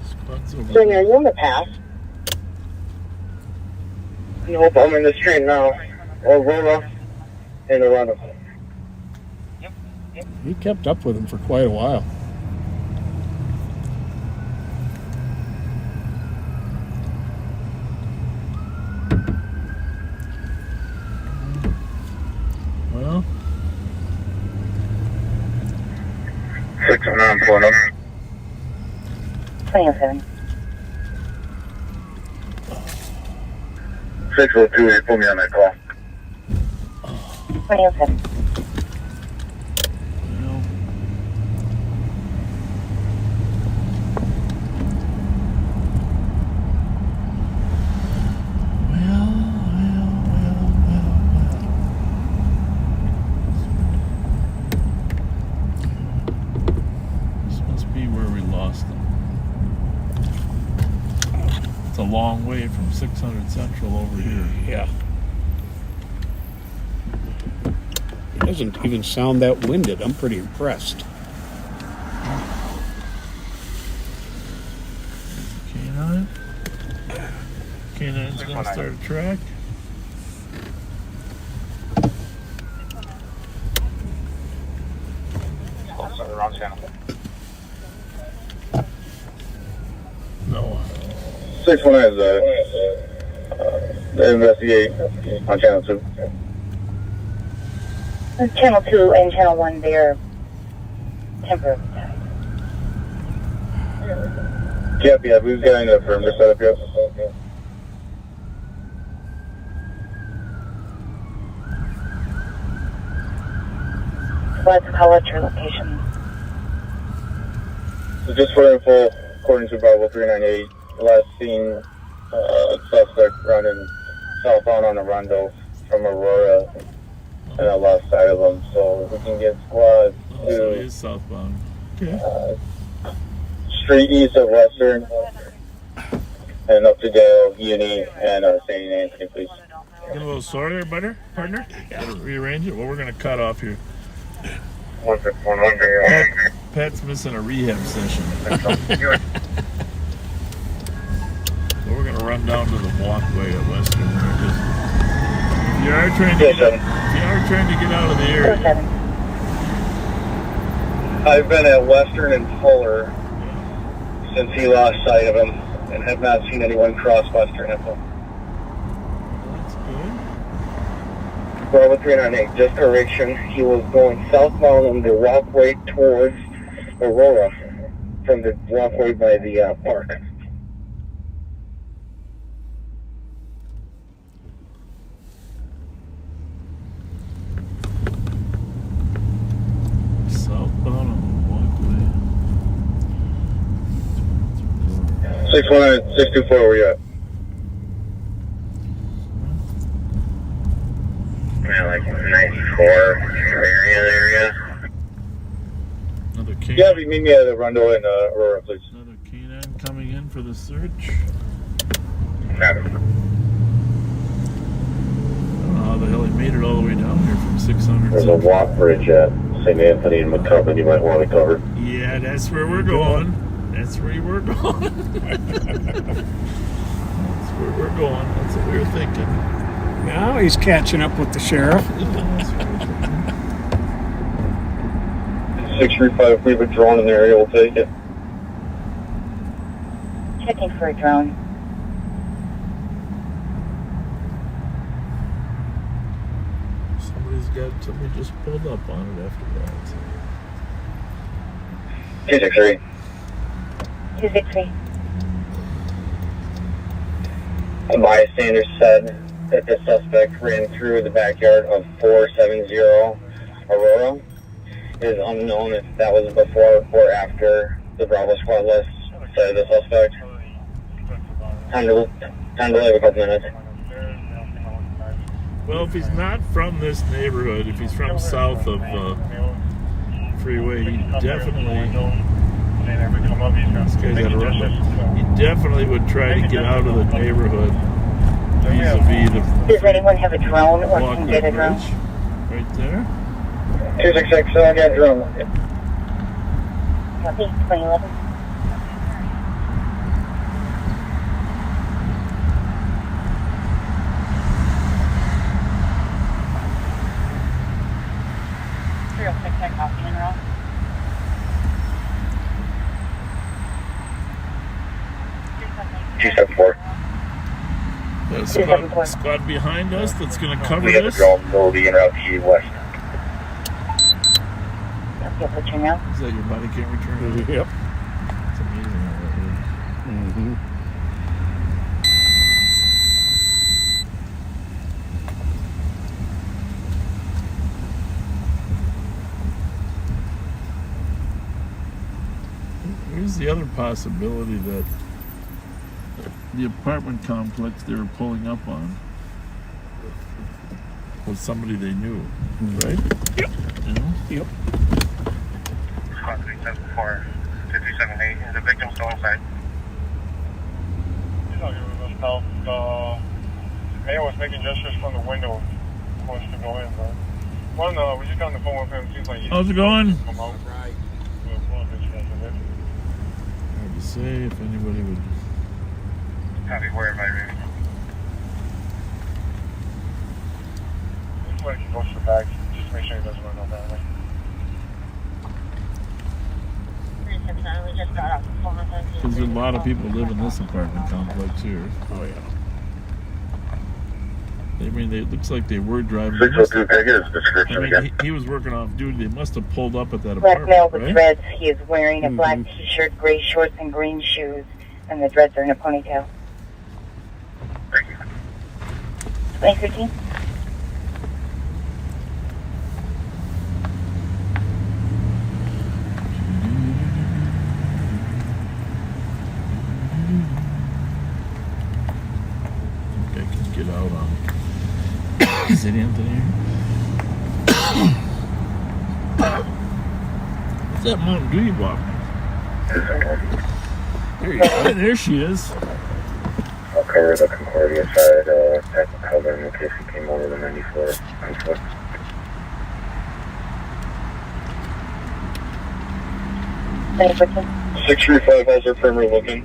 Squad's over Sammy, there. are you on the pass? Nope, I'm in the street now. Aurora and Rondo. He kept up with him for quite a while. Well, 609 pulling up. 2007. 602, you put me on that call. 2007. well, this must be where we lost them. It's a long way from 600 Central over here. Yeah. It doesn't even sound that winded. I'm pretty impressed. Canine. Canine's gonna start a track. Wrong channel. No. 619 is investigate on channel 2. Channel 2 and Channel 1, they're temporarily tied. Yep, yeah, we've got into the perimeter setup, yep. Let's call out your location. So just for info, according to Bravo 398, last seen suspect running southbound on the Rondo from Aurora, and I lost sight of him. So if we can get squad Oh, so he to is southbound. Okay. street east of Western and up to Dale, Uni, and St. Anthony, please. Get a little sore there, partner? Gotta rearrange it? Well, we're gonna cut off here. 161 Pat's missing a rehab session. So we're gonna run down to the walkway at Western there, 'cause if you are trying to get out of the area. I've been at Western and Fuller since he lost sight of him, and have not seen anyone cross Western and Fuller. That's good. Bravo 398, just correction. He was going southbound on the walkway towards Aurora from the walkway by the park. Southbound on the walkway. 619, 624, where you at? Yeah, like 94 area. Another canine. Yeah, if you meet me at the Rondo in Aurora, please. Another canine coming in for the search. Got it. I don't know how the hell he made it all the way down here from 600. There's a walk bridge at St. Anthony and McCubbin you might want to cover. Yeah, that's where we're going. That's where we're going. That's where we're going. That's what we were thinking. Now he's catching up with the sheriff. 635, if we have a drone in the area, we'll take it. Checking for a drone. Somebody just pulled up on it after that. 263. 263. A bystander said that the suspect ran through the backyard of 470 Aurora. It is unknown if that was before or after the Bravo squad list said the suspect. Time to leave a couple minutes. Well, if he's not from this neighborhood, if he's from south of freeway, he definitely. This guy's at a run. He definitely would try to get out of the neighborhood vis-a-vis the. Does anyone have a drone or can get a drone? Right there. 266, I got a drone. Copy, 2011. Copy and roll. Squad behind us that's going to cover We have a this. drone, we'll be in route to west. Yep, what's your now? Is that your body cam return? Yep. It's amazing how that works. Mm-hmm. Here's the other possibility that the apartment complex they were pulling up on was somebody they knew, right? Yep. You know? Yep. Squad 374, 278, the victim's still inside. He's not giving us help. Mayor was making gestures from the window for us to go in, but one, we just got on the phone with him. Seems like he's How's it going? come out. Right. Hard to say if anybody would. Copy, where am I ready? Looks like he goes to the back. Just make sure he doesn't run out that way. 369, we just got off the phone with him. Because a lot of people live in this apartment complex here. Oh, yeah. I mean, it looks like they were driving. 602, can I get his description again? He was working off duty. They must have pulled up at that Black apartment, male with right? dreads. He is wearing a black t-shirt, gray shorts, and green shoes, and the dreads are in a ponytail. Thank you. 2013? I think I can get out on St. Anthony. What's that Mountain Dew you bought me? There you go. There she is. I'll cover the Concordia side, type of cover in case he came over the 94 on foot. Thank you. 635, how's our perimeter looking?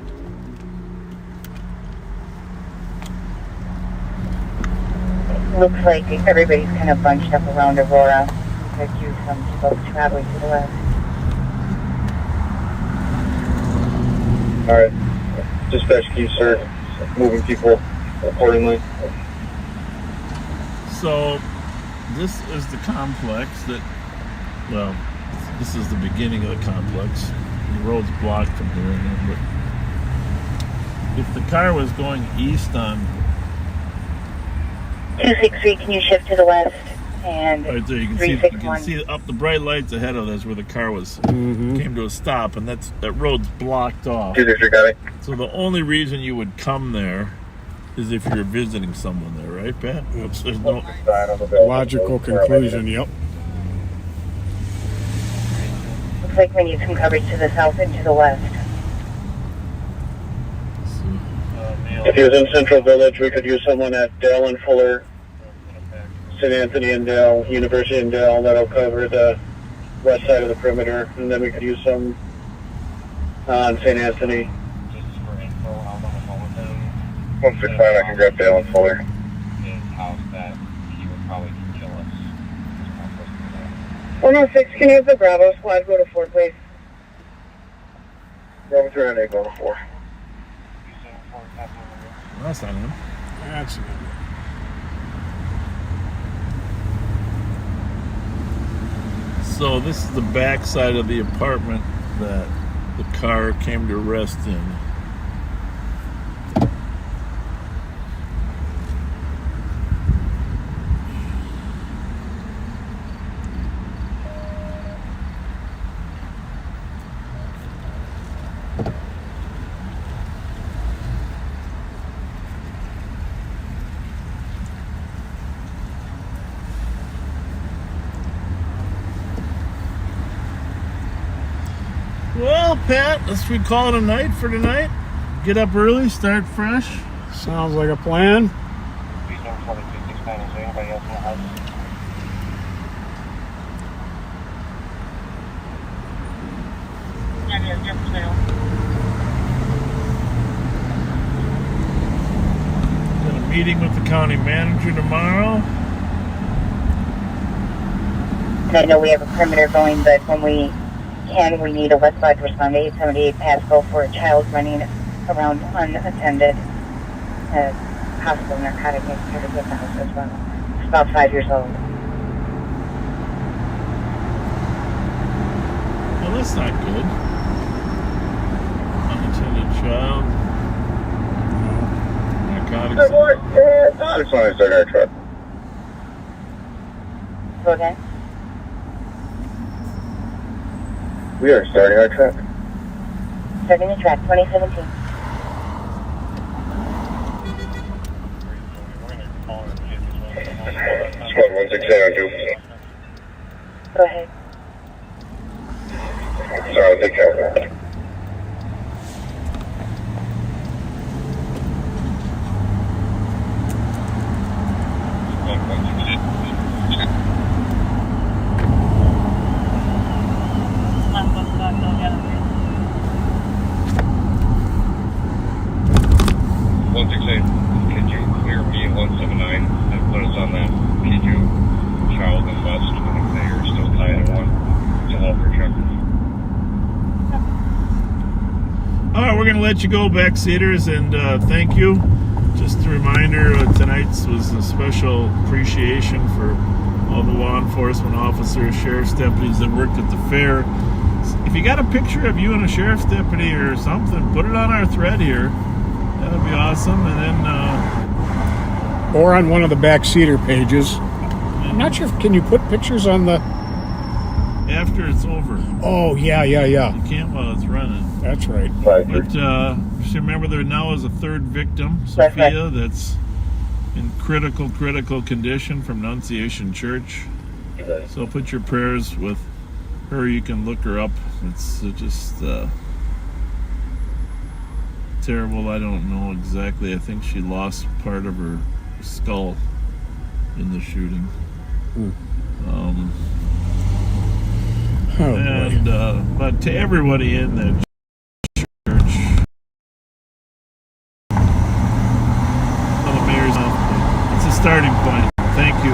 Looks like everybody's kind of bunched up around Aurora. There's some folks traveling to the west. All right. Dispatch keeps her moving people accordingly. So this is the complex that, well, this is the beginning of the complex. The road's blocked from here, but if the car was going east on 263, can you shift to the west? And right there, you can see up the bright lights ahead of us where the car was came to a stop, and that road's blocked off. So the only reason you would come there is if you're visiting someone there, right, Pat? There's no logical conclusion. Yep. Looks like we need some coverage to the south and to the west. If he was in Central Village, we could use someone at Dell and Fuller, St. Anthony and Dell, University and Dell. That'll cover the west side of the perimeter. And then we could use some on St. Anthony. 169, I can grab Dell and Fuller. His house that he would probably kill us. 106, can you have the Bravo squad go to 4, please? Bravo 398, go to 4. That's not him. That's him. So this is the back side of the apartment that the car came to rest in. Well, Pat, let's we call it a night for tonight. Get up early, start fresh. Sounds like a plan. Please don't call it 269. Is there anybody else in the house? Got a meeting with the county manager tomorrow. And I know we have a perimeter going, but when we can, we need a west side respond to 878 Pasco for a child running around unattended. Possible narcotic activity at the house as well. It's about 5 years old. Well, that's not good. Unattended child. Narcotics. I just want to start our truck. Go again? We are starting our truck. Starting the track, 2017. Squad 16802. Go ahead. Sorry, I'll take care of that. We're going to let you go, backseaters, and thank you. Just a reminder, tonight's was a special appreciation for all the law enforcement officers, sheriff's deputies that worked at the fair. If you got a picture of you and a sheriff's deputy or something, put it on our thread here. That would be awesome. And then... or on one of the backseater pages. I'm not sure, can you put pictures on the... After it's over. Oh, yeah. You can't while it's running. That's right. But just remember there now is a third victim, Sophia, that's in critical condition from Annunciation Church. So put your prayers with her. You can look her up. It's just terrible. I don't know exactly. I think she lost part of her skull in the shooting. But to everybody in that church, the mayor's office, it's a starting point. thank you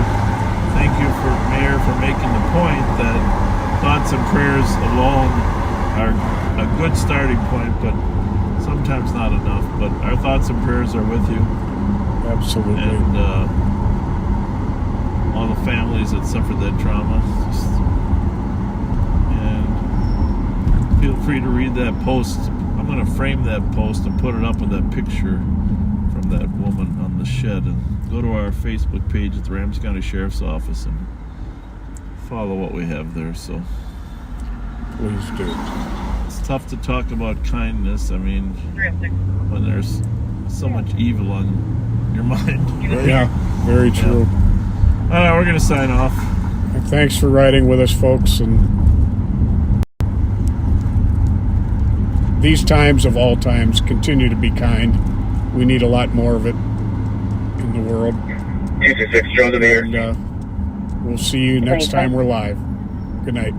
for Mayor for making the point that thoughts and prayers alone are a good starting point, but sometimes not enough. But our thoughts and prayers are with you. Absolutely. And all the families that suffered that trauma. And feel free to read that post. I'm going to frame that post and put it up with that picture from that woman on the shed, and go to our Facebook page at the Ramsey County Sheriff's Office and follow what we have there. So please do. It's tough to talk about kindness. I mean, when there's so much evil on your mind. Yeah, very true. All right, we're going to sign off. And thanks for riding with us, folks. And these times of all times, continue to be kind. We need a lot more of it in the world. And we'll see you next time we're live. Good night.